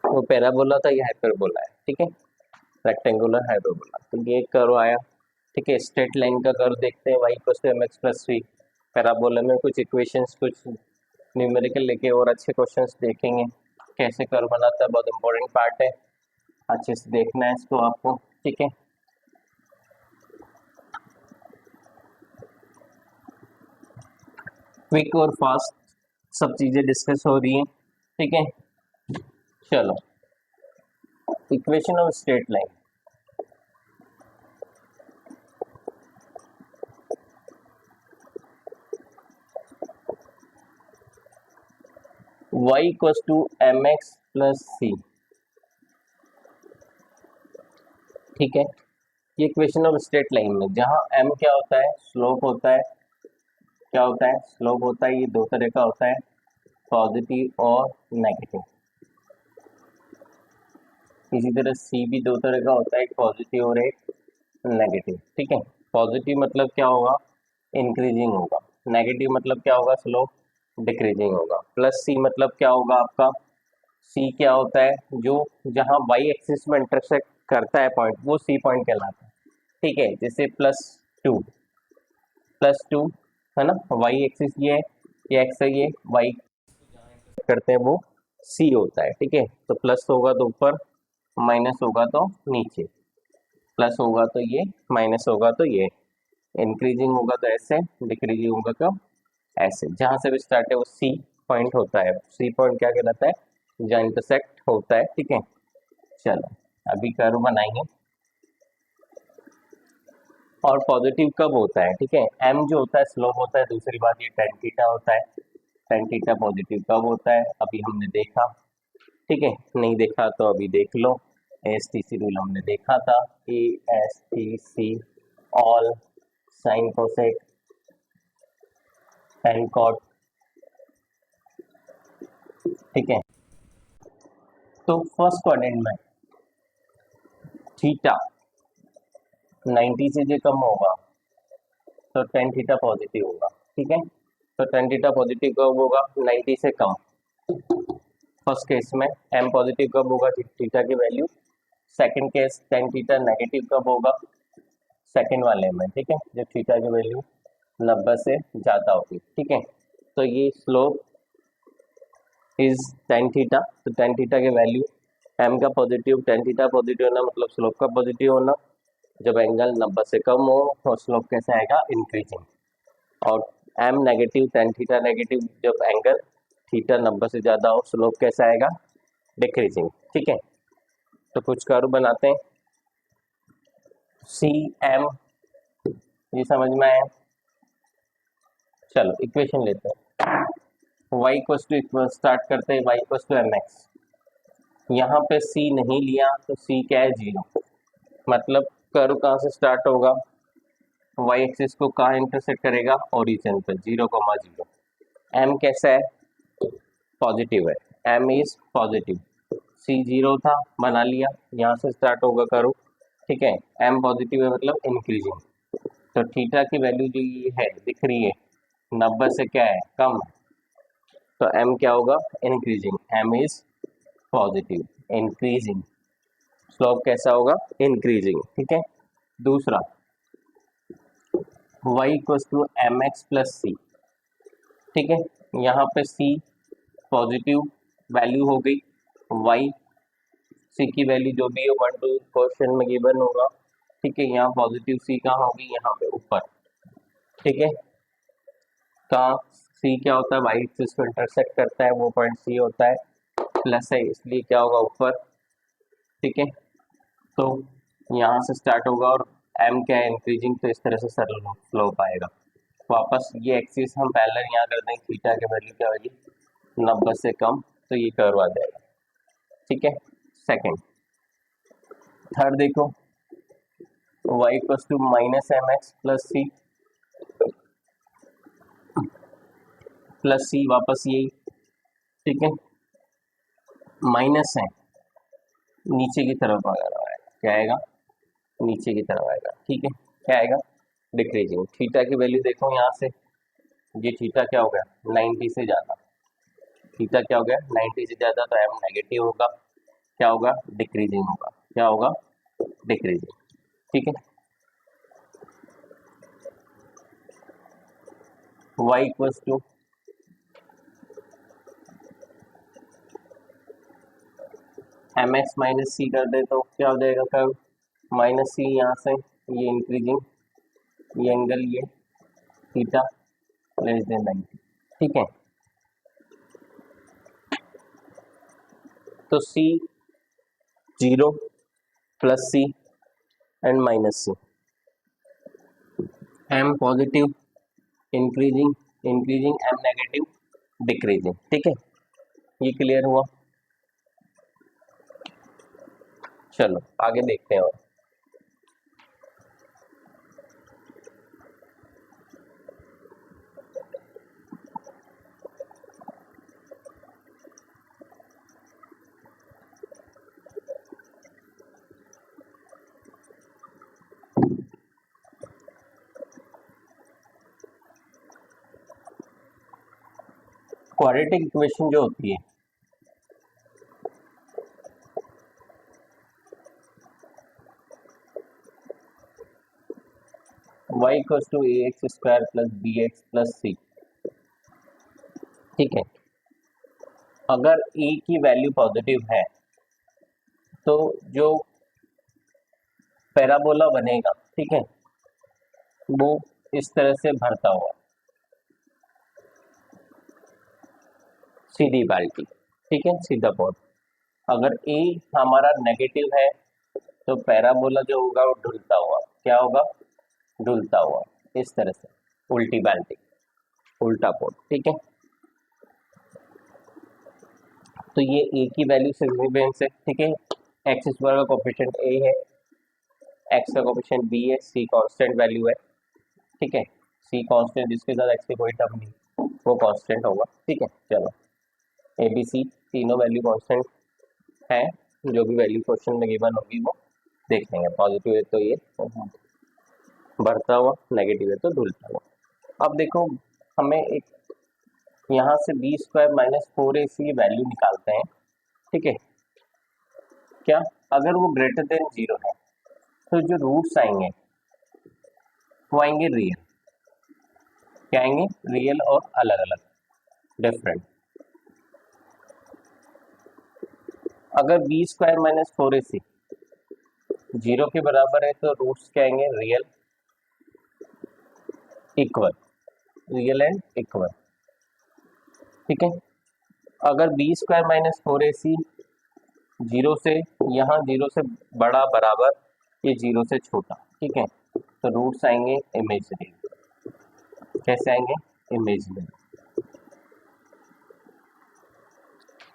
वो पैराबोला था, ये हाइपरबोला है, ठीक है, रेक्टेंगुलर हाइपरबोला। तो ये कर्व आया, ठीक है। स्ट्रेट लाइन का कर्व देखते हैं, y equals to mx plus v। Parabola में कुछ इक्वेशंस, कुछ न्यूमेरिकल लेके और अच्छे क्वेश्चंस देखेंगे, कैसे कर्व बनाता है, बहुत इंपॉर्टेंट पार्ट है, अच्छे से देखना है इसको आपको, ठीक है। क्विक और फास्ट सब चीजें डिस्कस हो रही हैं, ठीक है। चलो, equation of straight line, y equals to mx plus c, ठीक है। ये इक्वेशन ऑफ स्ट्रेट लाइन में जहां m क्या होता है, स्लोप होता है, क्या होता है, स्लोप होता है, ये दो तरह का होता है, पॉजिटिव और नेगेटिव। इसी तरह c भी दो तरह का होता है, एक पॉजिटिव और एक नेगेटिव, ठीक है। पॉजिटिव मतलब क्या होगा, इंक्रीजिंग होगा, नेगेटिव मतलब क्या होगा, स्लोप डिक्रीजिंग होगा, प्लस c मतलब क्या होगा आपका, c क्या होता है, जो जहां y एक्सिस में इंटरसेक्ट करता है पॉइंट, वो c पॉइंट कहलाता है, ठीक है। जैसे प्लस टू है ना, y एक्सिस ये है, ये x है, ये y करते हैं वो c होता है, ठीक है। तो प्लस होगा तो ऊपर, माइनस होगा तो नीचे, प्लस होगा तो ये, माइनस होगा तो ये, इंक्रीजिंग होगा तो ऐसे, डिक्रीजिंग होगा तो ऐसे। जहां से भी स्टार्ट है वो सी पॉइंट होता है, सी पॉइंट क्या कहलाता है, जहाँ इंटरसेक्ट होता है, ठीक है। चलो, अभी कर्व बनाएंगे। और पॉजिटिव कब होता है, ठीक है, एम जो होता है स्लोप होता है, दूसरी बात ये टेन थीटा होता है, टेन थीटा पॉजिटिव कब होता है, अभी हमने देखा, ठीक है। नहीं देखा तो अभी देख लो, ASTC रूल हमने देखा था, ASTC all sine cosec tan cot, ठीक है। तो फर्स्ट क्वाड्रेंट में थीटा 90 से जो कम होगा तो टेन थीटा पॉजिटिव होगा, ठीक है। तो टेन थीटा पॉजिटिव कब होगा, 90 से कम, फर्स्ट केस में। एम पॉजिटिव कब होगा, थीटा की value. Second case ten theta negative कब होगा, सेकंड वाले में, ठीक है, जब थीटा की वैल्यू 90 से ज़्यादा होगी, ठीक है। तो ये स्लोप इज टेन थीटा, तो टेन थीटा की वैल्यू, एम का पॉजिटिव, टेन थीटा पॉजिटिव होना मतलब स्लोप का पॉजिटिव होना, जब एंगल 90 से कम हो तो स्लोप कैसे आएगा, इंक्रीजिंग। और M negative, tan theta negative, जब एंगल थीटा 90 से ज़्यादा हो, स्लोप कैसा आएगा, डिक्रीजिंग, ठीक है। तो कुछ कर्व बनाते हैं, सी एम, ये समझ में आया। चलो इक्वेशन लेते हैं, y इक्वल्स टू, स्टार्ट करते हैं y equals to M x. यहाँ पे c नहीं लिया तो c क्या है, 0, मतलब कर्व कहाँ से स्टार्ट होगा, y एक्सिस को कहाँ इंटरसेक्ट करेगा, ओरिजिन पे, 0,0। m कैसा है, पॉजिटिव है, m इज पॉजिटिव, c 0 था, बना लिया, यहाँ से स्टार्ट होगा कर्व, ठीक है। m पॉजिटिव है मतलब इंक्रीजिंग, तो थीटा की वैल्यू जो ये है दिख रही है, 90 से क्या है, कम, तो m क्या होगा, increasing, m is positive, increasing, slope कैसा होगा, इंक्रीजिंग। ठीक है, दूसरा y equals to M X plus C. ठीक है, यहाँ पे c पॉजिटिव वैल्यू हो गई, y c की वैल्यू जो भी है 1 2 क्वेश्चन में गिवन होगा। ठीक है, यहाँ पॉजिटिव c कहाँ होगी, यहाँ पे ऊपर। ठीक है, कहाँ c क्या होता है, y एक्सिस को इंटरसेक्ट करता है, वो पॉइंट c होता है, प्लस है इसलिए क्या होगा, ऊपर। ठीक है, तो यहाँ से स्टार्ट होगा और m क्या है, इंक्रीजिंग, तो इस तरह से सरल स्लोप आएगा। वापस ये एक्सिस हम पैरेलल यहाँ कर देंगे, थीटा की वैल्यू क्या होगी, 90 से कम, तो ये कर्व आ जाएगा। ठीक है, सेकंड। थर्ड देखो, y equals to minus M X plus C, plus C वापस यही। ठीक है, माइनस है, नीचे की तरफ आएगा, क्या आएगा, नीचे की तरफ आएगा। ठीक है, क्या आएगा, डिक्रीजिंग। थीटा की वैल्यू देखो यहाँ से, ये थीटा क्या हो गया, 90 से ज़्यादा, थीटा क्या हो गया, 90 से ज़्यादा, तो m नेगेटिव होगा, क्या होगा, डिक्रीजिंग होगा, क्या होगा, डिक्रीजिंग। ठीक है, y equals to M X minus C कर दे तो क्या हो जाएगा, कर्व माइनस सी, यहाँ से ये इंक्रीजिंग, ये एंगल, ये थीटा लेस देन 90। ठीक है, तो C 0 plus C and minus C, M positive, increasing, increasing, M negative, decreasing. ठीक है, ये क्लियर हुआ। चलो आगे देखते हैं। और क्वाड्रेटिक इक्वेशन जो होती है, y equals to A X square plus B X plus C. ठीक है, अगर a की वैल्यू पॉजिटिव है तो जो पैराबोला बनेगा, ठीक है, वो इस तरह से भरता हुआ, सीधी बाल्टी। ठीक है, सीधा पॉट। अगर a हमारा नेगेटिव है तो पैराबोला जो होगा वो ढुलता हुआ, क्या होगा, ढुलता हुआ, इस तरह से, उल्टी बाल्टी, उल्टा पॉट। ठीक है, तो ये a की वैल्यू सिग्निफिकेंस है। ठीक है, एक्स स्क्वायर का कोफिशिएंट a है, x का कोफिशिएंट b है, c कांस्टेंट वैल्यू है। ठीक है, c कांस्टेंट, जिसके साथ x की कोई टर्म नहीं, वो कांस्टेंट होगा। ठीक है, चलो ए बी सी तीनों वैल्यू कांस्टेंट है, जो भी वैल्यू क्वेश्चन में गिवन होगी वो देख लेंगे। पॉजिटिव है तो ये बढ़ता हुआ, नेगेटिव है तो धुलता हुआ। अब देखो, हमें एक यहाँ से B square minus 4ac value निकालते हैं। ठीक है, क्या, अगर वो ग्रेटर देन 0 है तो जो रूट्स आएंगे वो आएंगे रियल, क्या आएंगे, रियल और अलग अलग, डिफरेंट। अगर बी स्क्वायर माइनस 4ac 0 के बराबर है तो रूट्स क्या आएंगे, real, equal, real and equal. ठीक है, अगर बी स्क्वायर माइनस 4ac 0 से, यहाँ 0 से बड़ा बराबर, ये 0 से छोटा। ठीक है, तो रूट्स आएंगे इमेजिनरी, कैसे आएंगे, इमेजिनरी,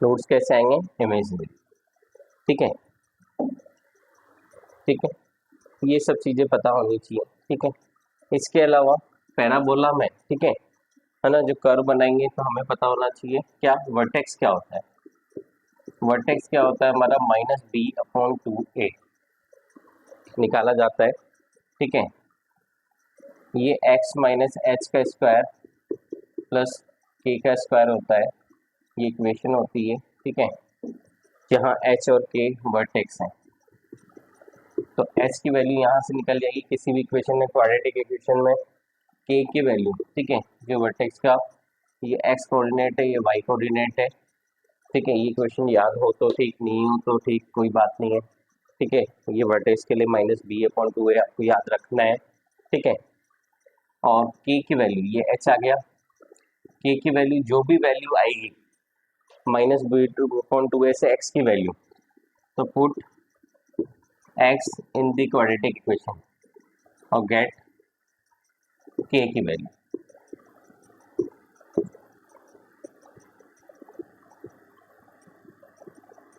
रूट्स कैसे आएंगे, इमेजिनरी। ठीक है, ठीक है, ये सब चीजें पता होनी चाहिए। ठीक है, इसके अलावा पैराबोला में, ठीक है ना, जो कर्व बनाएंगे तो हमें पता होना चाहिए क्या, वर्टेक्स क्या होता है। वर्टेक्स क्या होता है हमारा, -b/2a निकाला जाता है। ठीक है, ये x माइनस एच का स्क्वायर प्लस के का स्क्वायर होता है, ये इक्वेशन होती है, ठीक है, जहाँ एच और के वर्टेक्स हैं। तो एच की वैल्यू यहाँ से निकल जाएगी किसी भी इक्वेशन में, क्वाड्रेटिक इक्वेशन में के की वैल्यू, ठीक है, जो वर्टेक्स का ये एक्स कोऑर्डिनेट है, ये वाई कोऑर्डिनेट है, ठीक है। ये इक्वेशन याद हो तो ठीक, नहीं हो तो ठीक, कोई बात नहीं है, ठीक है। ये वर्टेक्स के लिए -b/2 है, आपको याद रखना है, ठीक है। और के की वैल्यू ये एच आ गया, के की वैल्यू जो भी वैल्यू आएगी -b/2 से एक्स की वैल्यू, तो put x in the quadratic equation और गेट के की वैल्यू,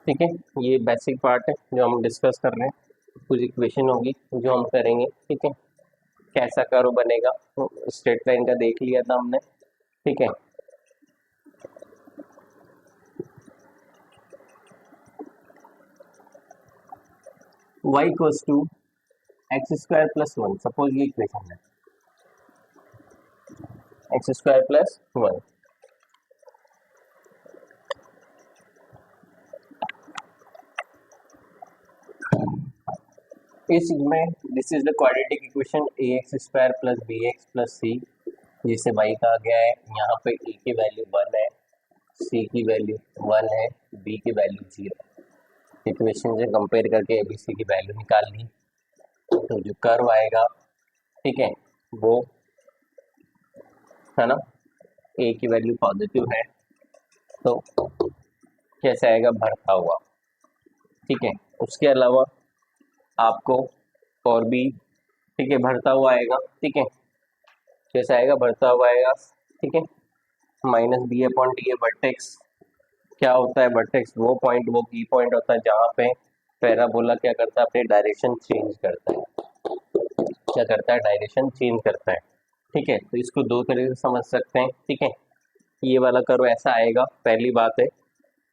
ठीक है। ये बेसिक पार्ट है जो हम डिस्कस कर रहे हैं, कुछ इक्वेशन होगी जो हम करेंगे, ठीक है। कैसा कर्व बनेगा, स्ट्रेट लाइन का देख लिया था हमने, ठीक है। y equals to x² + 1, suppose ये इक्वेशन है, x² + 1। इसमें this is the quadratic equation ax² + bx + c, जिसे y कहा गया है। यहाँ पे a की वैल्यू 1 है, c की वैल्यू 1 है, b की वैल्यू 0। इक्वेशन से कंपेयर करके abc की वैल्यू निकाल ली, तो जो कर्व आएगा, ठीक है, वो है ना, a की वैल्यू पॉजिटिव है, तो कैसे आएगा, बढ़ता हुआ, ठीक है। उसके अलावा आपको और भी, ठीक है, बढ़ता हुआ आएगा, ठीक है, कैसे आएगा, बढ़ता हुआ आएगा, ठीक है। -b/d वर्टेक्स क्या होता है, वर्टेक्स वो पॉइंट, वो की पॉइंट होता है जहाँ पे पैराबोला क्या करता है, अपनी डायरेक्शन चेंज करता है, क्या करता है, डायरेक्शन चेंज करता है, ठीक है। तो इसको दो तरीके से समझ सकते हैं, ठीक है। ये वाला कर्व ऐसा आएगा, पहली बात है।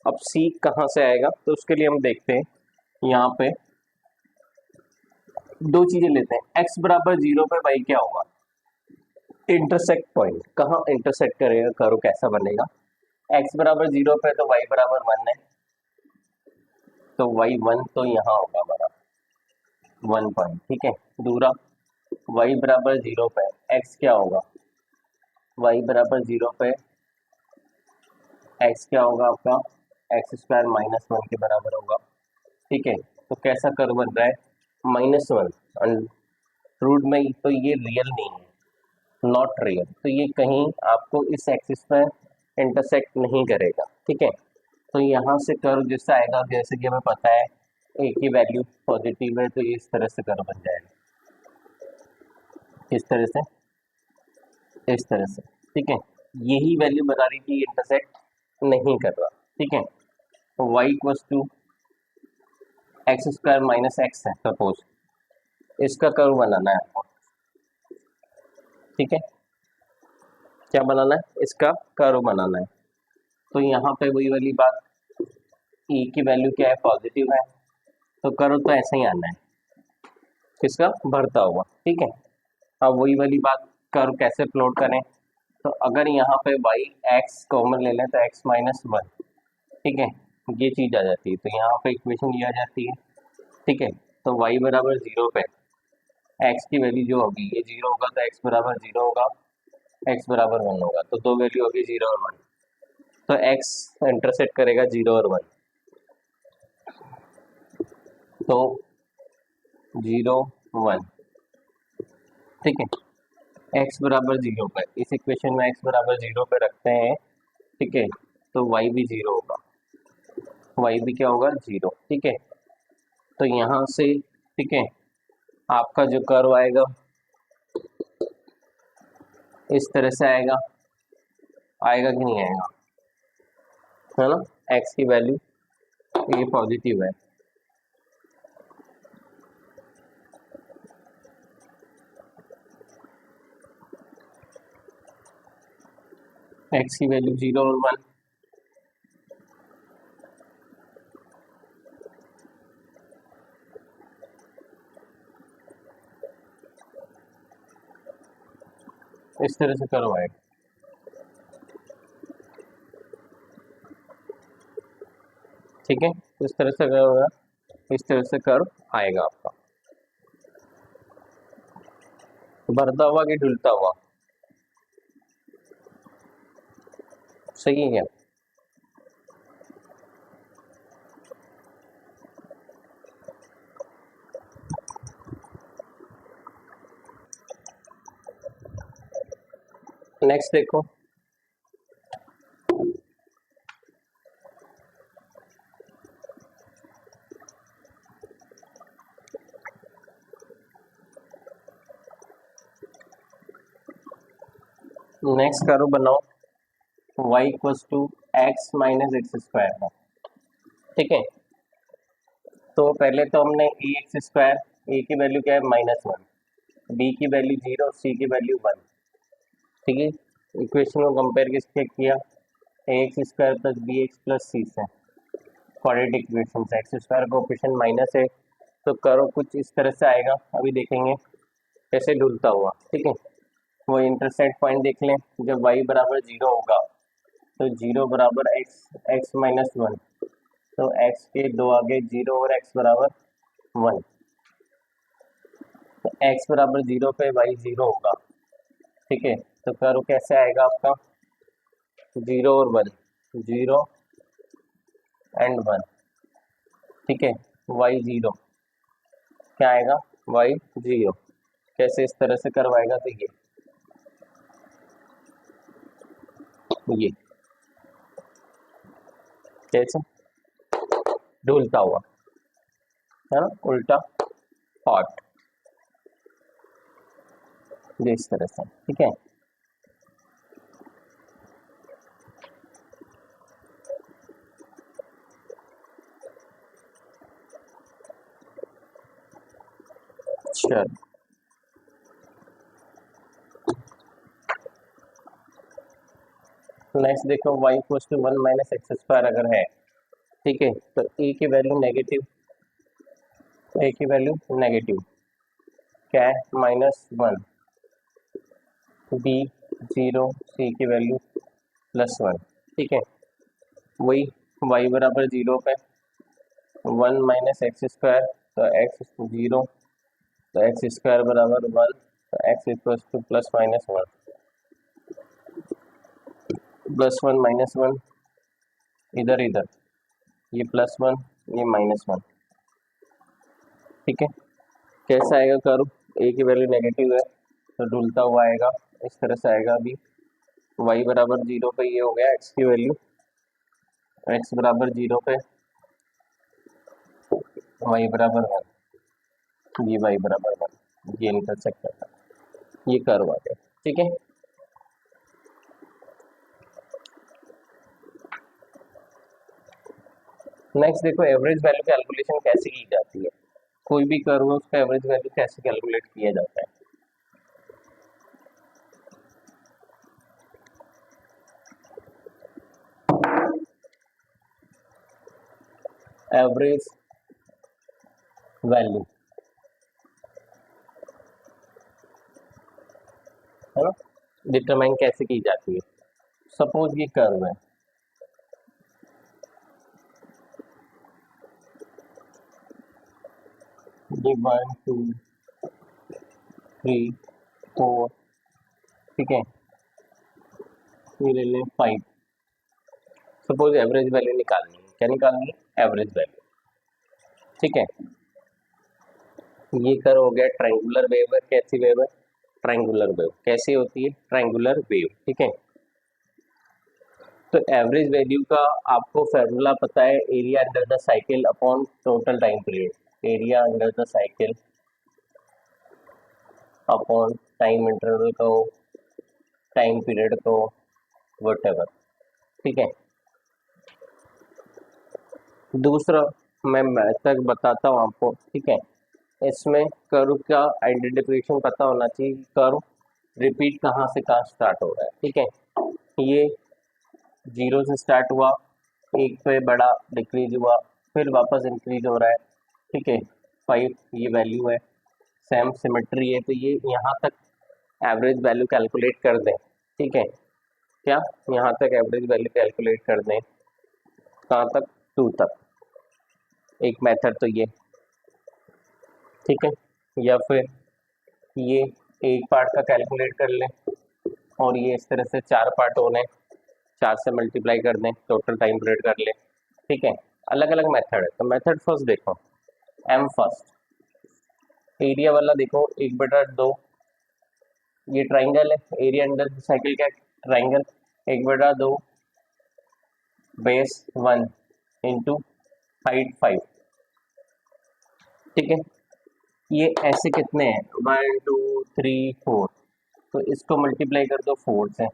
अब सी कहाँ से आएगा, तो उसके लिए हम देखते हैं, यहाँ पे दो चीजें लेते हैं, x = 0 पे y क्या होगा, इंटरसेक्ट पॉइंट, कहाँ इंटरसेक्ट करेगा कर्व, कैसा बनेगा, x = 0 पे तो y = 1 है, तो y1 तो यहाँ होगा हमारा 1 पॉइंट, ठीक है। दूसरा y = 0 पे x क्या होगा, y = 0 पे x क्या होगा आपका, x² - 1 के बराबर होगा, ठीक है। तो कैसा कर्व बन रहा है, -1 रूट में, तो ये रियल नहीं है, नॉट रियल, तो ये कहीं आपको इस एक्सिस पर इंटरसेक्ट नहीं करेगा, ठीक है। तो यहाँ से कर्व जैसा आएगा, जैसे कि हमें पता है ए की वैल्यू पॉजिटिव है, तो ये इस तरह से कर्व बन जाएगा, इस तरह से, इस तरह से, ठीक है। यही वैल्यू बता रही थी इंटरसेक्ट नहीं कर रहा, ठीक है। तो y = x² - x है, सपोज इसका कर्व बनाना है आपको, ठीक है। क्या बनाना है, इसका कर्व बनाना है। तो यहाँ पे वही वाली बात, e की वैल्यू क्या है, पॉजिटिव है, तो कर्व तो ऐसे ही आना है, किसका, बढ़ता हुआ, ठीक है। अब वही वाली बात, कर्व कैसे प्लॉट करें, तो अगर यहाँ पे y x कॉमन ले लें तो x - 1, ठीक है, ये चीज आ जाती है, तो यहाँ पे इक्वेशन ये आ जाती है, ठीक है। तो y = 0 पे x की वैल्यू जो होगी, ये 0 होगा तो x = 0 होगा, x = 1 होगा, तो दो वैल्यू होगी 0 और 1, तो x इंटरसेक्ट करेगा 0 और 1, तो 0 1, ठीक है। x = 0 पे, इस इक्वेशन में x = 0 पे रखते हैं, ठीक है, तो y भी 0 होगा, y भी क्या होगा, 0, ठीक है। तो यहाँ से, ठीक है, आपका जो कर्व आएगा इस तरह से आएगा, आएगा कि नहीं आएगा, है ना, x की वैल्यू ये पॉजिटिव है, x की वैल्यू 0 और 1, इस तरह से कर्व आएगा, ठीक है, इस तरह से अगर होगा, इस तरह से कर्व आएगा आपका, बढ़ता हुआ कि ढुलता हुआ, सही है। नेक्स्ट देखो, नेक्स्ट कर्व बनाओ y equals to x minus x square है। ठीक है, तो पहले तो हमने ए एक्स स्क्वायर, ए की वैल्यू क्या है -1, बी की वैल्यू 0, सी की वैल्यू 1। ठीक है, इक्वेशन को कंपेयर किसके किया, A X square plus B X plus C से, क्वाड्रेटिक इक्वेशन से। एक्स स्क्वायर कोएफिशिएंट माइनस है तो कर्व कुछ इस तरह से आएगा, अभी देखेंगे कैसे ढुलता हुआ। ठीक है, वो इंटरसेक्ट पॉइंट देख लें, जब y बराबर 0 होगा तो 0 बराबर x माइनस 1, तो x के दो आगे 0 और x बराबर 1, तो x बराबर 0 पे y 0 होगा। ठीक है, तो कर्व कैसे आएगा आपका, 0 और 1, 0 एंड 1। ठीक है, y 0 क्या आएगा, y 0 कैसे इस तरह से कर्व आएगा, तो ये कैसे ढुलता हुआ है ना, उल्टा हॉट, ये इस तरह से। ठीक है, चलो नेक्स्ट देखो, y equals to 1 minus x square अगर है, ठीक है, तो a की वैल्यू नेगेटिव, a की वैल्यू नेगेटिव क्या है, -1, b 0, c की वैल्यू +1। ठीक है, वही y बराबर 0 पे 1 माइनस एक्स स्क्वायर, तो x 0, तो एक्स स्क्वायर बराबर 1, तो x इक्वल्स टू +-1, +1 -1 इधर इधर, ये +1 ये -1। ठीक है, कैसा आएगा कर्व, a की वैल्यू नेगेटिव है तो ढुलता हुआ आएगा, इस तरह से आएगा। अभी y बराबर 0 पे ये हो गया x की वैल्यू, x बराबर 0 पे y बराबर 1, ये y बराबर 1, ये इंटरसेक्ट करता है, ये कर्व आ गया। ठीक है, नेक्स्ट देखो, एवरेज वैल्यू कैलकुलेशन कैसे की जाती है, कोई भी कर्व है उसका एवरेज वैल्यू कैसे कैलकुलेट किया जाता है। एवरेज वैल्यू है ना, डिटरमाइन कैसे की जाती है। सपोज ये कर्व है, ये 1 2 3 4, ठीक है, ये ले लें 5। सपोज एवरेज वैल्यू निकालनी है, क्या निकालनी है, एवरेज वैल्यू। ठीक है, ये कर्व हो गया ट्रायंगुलर वेव है, कैसी वेव है, ट्रायंगुलर वेव। कैसी होती है, ट्रायंगुलर वेव। ठीक है, तो एवरेज वैल्यू का आपको फॉर्मूला पता है, area under the cycle upon total time period, area under the cycle upon time interval को, टाइम पीरियड को, व्हाटएवर। ठीक है, दूसरा मैं मेथड बताता हूँ आपको। ठीक है, इसमें कर्व का आइडेंटिफिकेशन पता होना चाहिए, कर्व रिपीट कहाँ से कहाँ स्टार्ट हो रहा है। ठीक है, ये 0 से स्टार्ट हुआ, 1 पे बड़ा डिक्रीज हुआ, फिर वापस इंक्रीज हो रहा है। ठीक है, 5 ये वैल्यू है, सेम सिमेट्री है, तो ये यहाँ तक एवरेज वैल्यू कैलकुलेट कर दें। ठीक है, क्या यहाँ तक एवरेज वैल्यू कैलकुलेट कर दें, कहाँ तक, 2 तक। एक मेथड तो ये, ठीक है, या फिर ये एक पार्ट का कैलकुलेट कर लें और ये इस तरह से 4 पार्ट होने, 4 से मल्टीप्लाई कर दें, टोटल टाइम पीरियड कर लें, ठीक है। अलग अलग मेथड है, तो मेथड फर्स्ट देखो, एम फर्स्ट, एरिया वाला देखो 1/2, ये ट्राइंगल है, एरिया अंडर साइकिल क्या, ट्राइंगल, 1/2 बेस 1 इंटू हाइट 5, ठीक है। ये ऐसे कितने हैं, 1 2 3 4, तो इसको मल्टीप्लाई कर दो 4 से,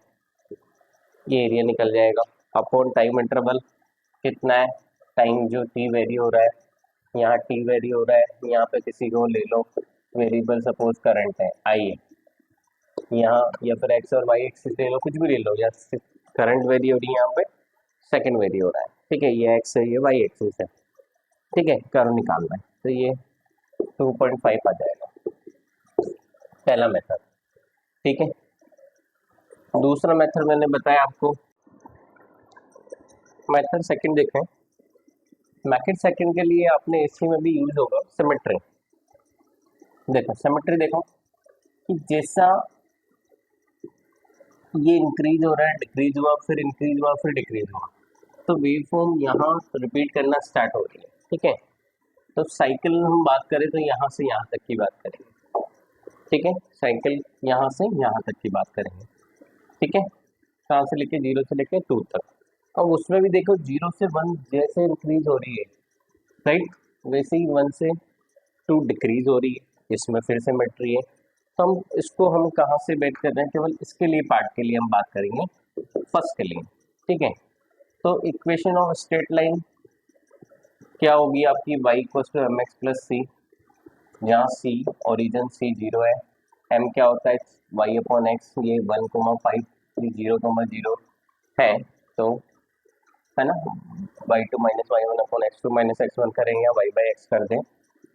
ये एरिया निकल जाएगा। अपॉन टाइम इंटरवल कितना है, टाइम जो टी वेरी हो रहा है, यहाँ टी वेरी हो रहा है, यहाँ पे किसी को ले लो वेरिएबल, सपोज करंट है आई है यहाँ, या फिर एक्स और वाई एक्सिस ले लो, कुछ भी ले लो, या करंट वेरी हो रही है, यहाँ पे सेकंड वेरी हो रहा है, ठीक है, ये एक्स है ये वाई एक्सिस है, ठीक है, कर्व निकालना है, तो ये 2.5 आ जाएगा, पहला मेथड, ठीक है। दूसरा मेथड मैंने बताया आपको, मेथड सेकंड देखें, मेथड सेकंड के लिए आपने इसी में भी यूज होगा सिमेट्री। देखो सिमेट्री देखो कि जैसा ये इंक्रीज हो रहा है, डिक्रीज हुआ, फिर इंक्रीज हुआ, फिर डिक्रीज हुआ, तो वेव फॉर्म यहाँ रिपीट करना स्टार्ट हो रही है, ठीक है। तो साइकिल हम बात करें तो यहाँ से यहाँ तक की बात करेंगे, ठीक है, साइकिल यहाँ से यहाँ तक की बात करेंगे, ठीक है, कहाँ से लेके 0 से लेके 2 तक। अब उसमें भी देखो 0 से 1 जैसे इंक्रीज हो रही है, राइट, वैसे ही 1 से 2 डिक्रीज हो रही है, इसमें फिर से सिमेट्री है। तो हम इसको हम कहाँ से बेट कर रहे हैं, केवल इसके लिए पार्ट के लिए हम बात करेंगे, फर्स्ट के लिए, ठीक है। तो इक्वेशन ऑफ स्ट्रेट लाइन क्या होगी आपकी, y equal to M X plus C, जहाँ सी ओरिजिन सी 0 है, m क्या होता है y अपॉन एक्स, ये 1,5 0,0 है, तो है ना, y2 minus y1 upon x2 minus x1 करेंगे, या y बाई एक्स कर दें,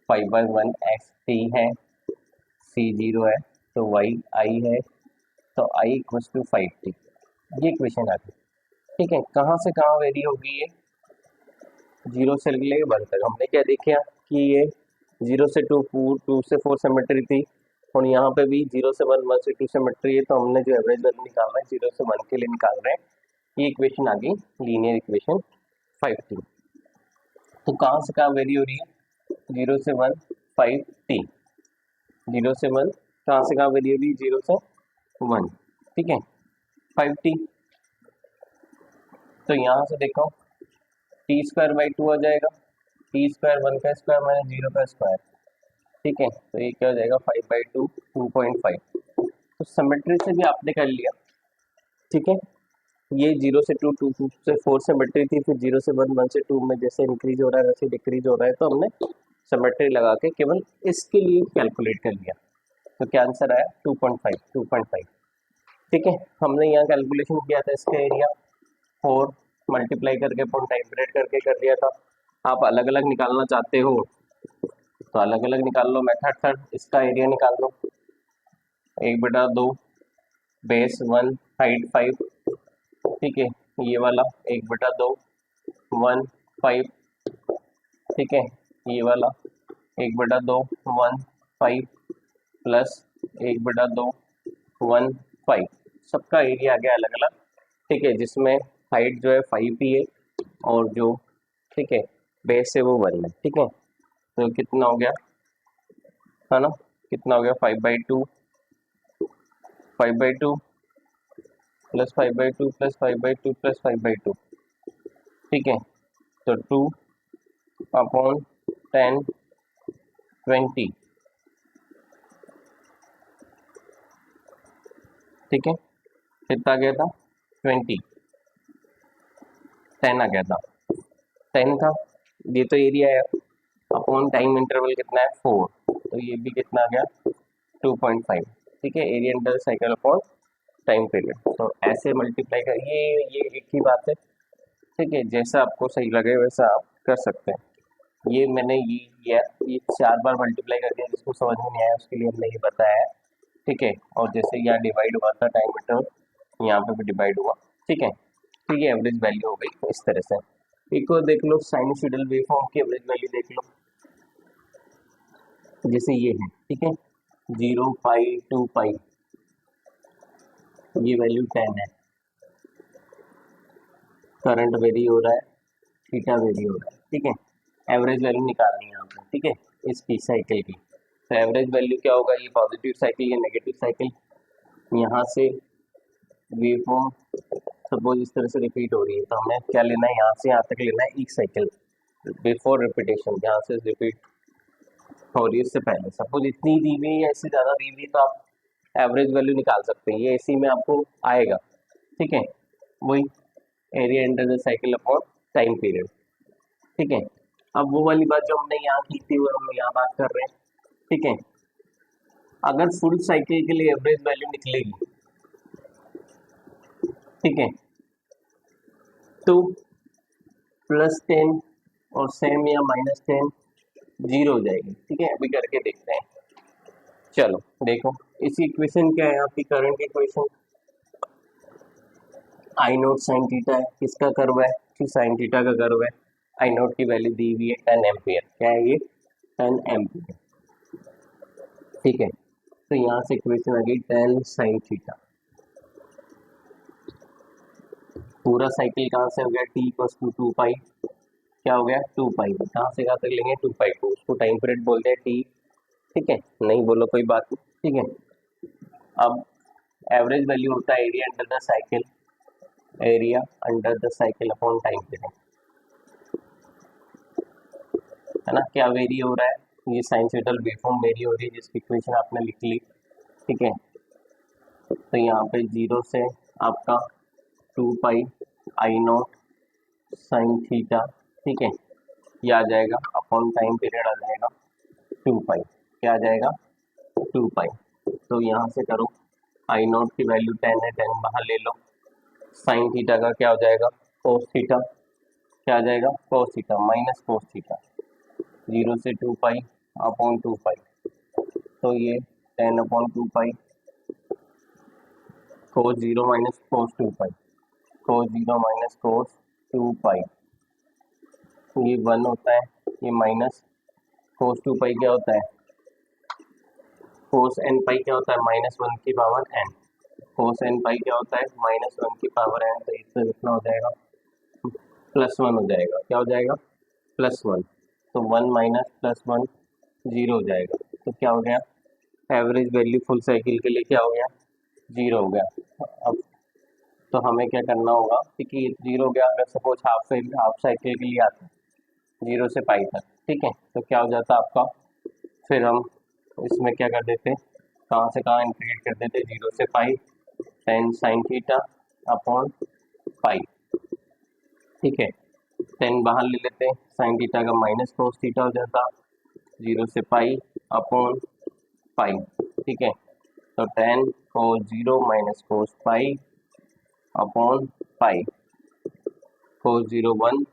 5/1 x t है, c 0 है, तो y i है, तो i इक्वल टू 5t, ये इक्वेशन आ गई, ठीक है। कहाँ से कहाँ वेरी होगी ये, 0 से लेके 1 तक। हमने क्या देखा कि ये 0 से 2 2 से 4 सिमेट्री थी, और यहाँ पे भी 0 से 1 1 से 2 सिमेट्री है, तो हमने जो एवरेज वैल्यू निकालना है 0 से 1 के लिए निकाल रहे हैं, ये इक्वेशन आ गई लीनियर इक्वेशन 5t। तो कहाँ से कहाँ वेरी हो रही है, 0 से 1 5t, 0 से 1 कहाँ से कहाँ वेरी हो रही है, 0 से 1, ठीक है, 5t। तो यहाँ से देखो t²/2 आ जाएगा, t² 1 का स्क्वायर माइनस 0 का स्क्वायर, ठीक है, तो ये क्या हो जाएगा 5/2 2.5। तो सिमेट्री से भी आपने कर लिया, ठीक है, ये 0 से 2 2 से 4 सिमेट्री थी, फिर 0 से 1 1 से 2 में जैसे इंक्रीज हो रहा है वैसे डिक्रीज हो रहा है, तो हमने सिमेट्री लगा के केवल इसके लिए कैलकुलेट कर लिया, तो क्या आंसर आया 2.5, ठीक है। हमने यहाँ कैलकुलेशन किया था इसका एरिया 4 मल्टीप्लाई करके अपॉन टाइम पीरियड करके कर लिया था। आप अलग अलग निकालना चाहते हो तो अलग अलग निकाल लो, मेथड थर्ड, इसका एरिया निकाल लो, 1/2 बेस 1 हाइट 5, ठीक है, ये वाला 1/2 1 5, ठीक है, ये वाला 1/2 1 5 प्लस 1/2 1 5, सबका एरिया आ गया अलग अलग, ठीक है, जिसमें हाइट जो है 5 ही है और जो, ठीक है, बेस है वो 1 है, ठीक है। तो कितना हो गया, है ना, कितना हो गया 5/2 5/2 प्लस 5/2 प्लस 5/2 प्लस 5/2, ठीक है, तो 2 अपॉन 10 20, ठीक है, कितना आ गया था 20, 10 आ गया था, 10 था, ये तो एरिया है, अपॉन टाइम इंटरवल कितना है 4, तो ये भी कितना आ गया 2.5, ठीक है, area under cycle upon time period. तो ऐसे मल्टीप्लाई कर, ये एक ही बात है, ठीक है, जैसा आपको सही लगे वैसा आप कर सकते हैं। ये मैंने ये 4 बार मल्टीप्लाई कर दिया, जिसको समझ में नहीं आया उसके लिए हमने ये बताया है, ठीक है। और जैसे यहाँ डिवाइड हुआ था टाइम इंटरवल, यहाँ पे भी डिवाइड हुआ, ठीक है, तो ये एवरेज वैल्यू हो गई इस तरह से। एक और देख लो साइनसॉइडल वेवफॉर्म की एवरेज वैल्यू देख लो, जैसे ये है, ठीक है, 0 पाई 2 पाई, ये वैल्यू 10 है, करंट वेरी हो रहा है, थीटा वेरी हो रहा है, ठीक है, एवरेज वैल्यू निकालनी है यहाँ पे, ठीक है, इसकी साइकिल की। तो एवरेज वैल्यू क्या होगा, ये पॉजिटिव साइकिल या नेगेटिव साइकिल, यहाँ से वेवफॉर्म सपोज इस तरह से रिपीट हो रही है, तो हमें क्या लेना है, यहाँ से यहाँ तक लेना है एक साइकिल बिफोर रिपीटेशन, यहाँ से रिपीट हो रही है उससे पहले। सपोज इतनी दी हुई है या इससे ज़्यादा दी हुई है, तो आप एवरेज वैल्यू निकाल सकते हैं, ये इसी में आपको आएगा, ठीक है, वही area under the cycle upon time period, ठीक है। अब वो वाली बात जो हमने यहाँ की थी वो हम यहाँ बात कर रहे हैं, ठीक है। अगर फुल साइकिल के लिए एवरेज वैल्यू निकलेगी, ठीक है, तो +10 और सेम या -10 जीरो हो जाएगी, ठीक है। अभी करके देखते हैं, चलो देखो इसी इक्वेशन क्या है आपकी करंट इक्वेशन, आई नोट साइन थीटा है, किसका कर्व है, साइन थीटा का कर्व है, आई नोट की वैल्यू दी हुई है 10 एम्पियर, क्या है ये 10 एम्पियर, ठीक है। तो यहाँ से इक्वेशन आ गई 10 साइन थीटा, पूरा साइकिल कहाँ से हो गया, t इक्वल्स टू 2 पाई, क्या हो गया 2 पाई, कहाँ से कहाँ तक लेंगे 2 पाई को, उसको टाइम पीरियड बोलते हैं t, ठीक है, नहीं बोलो कोई बात नहीं, ठीक है। अब एवरेज वैल्यू होता है area under the cycle, area under the cycle upon time period, है ना। क्या वेरी हो रहा है, ये साइनसॉइडल वेवफॉर्म वेरी हो रही है, जिसकी इक्वेशन आपने लिख ली, ठीक है। तो यहाँ पे 0 से आपका 2 पाई आई नॉट साइन थीटा, ठीक है, ये आ जाएगा अपॉन टाइम पीरियड आ जाएगा 2 पाई, क्या आ जाएगा 2 पाई। तो यहाँ से करो, आई नॉट की वैल्यू 10 है, 10 बाहर ले लो, साइन थीटा का क्या हो जाएगा कोस थीटा, क्या आ जाएगा cos theta minus cos theta, 0 से 2 पाई अपॉन 2 पाई, तो ये 10 अपॉन 2 पाई, कोस 0 माइनस कोस 2 पाई, कोस 0 माइनस कोस 2 पाई, ये 1 होता है, ये माइनस कोस 2 पाई क्या होता है, कोस n पाई क्या होता है -1 की पावर n, कोस n पाई क्या होता है -1 की पावर n, तो इससे कितना हो जाएगा +1 हो जाएगा, क्या हो जाएगा +1, तो 1 माइनस +1 0 हो जाएगा, तो क्या हो गया एवरेज वैल्यू फुल साइकिल के लिए क्या हो गया 0 हो गया। अब तो हमें क्या करना होगा, क्योंकि 0 हो गया, अगर सपोज हाफ साइकिल के लिए आता है 0 से पाई तक, ठीक है, तो क्या हो जाता आपका, फिर हम इसमें क्या कर देते, कहाँ से कहाँ इंटीग्रेट कर देते, 0 से पाई 10 साइन थीटा अपॉन पाई, ठीक है, 10 बाहर ले लेते, साइन थीटा का माइनस कोस थीटा हो जाता, 0 से पाई अपॉन पाई, ठीक है, तो 10 cos 0 minus cos pi upon pi, cos 0 1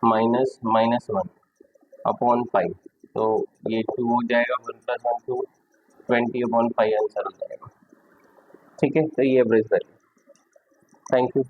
minus -1 upon pi, तो ये 2 हो जाएगा, 1 + 1 2, 20 अपॉन पाई आंसर हो जाएगा, ठीक है। तो ये एवरेज वैल्यू, थैंक यू।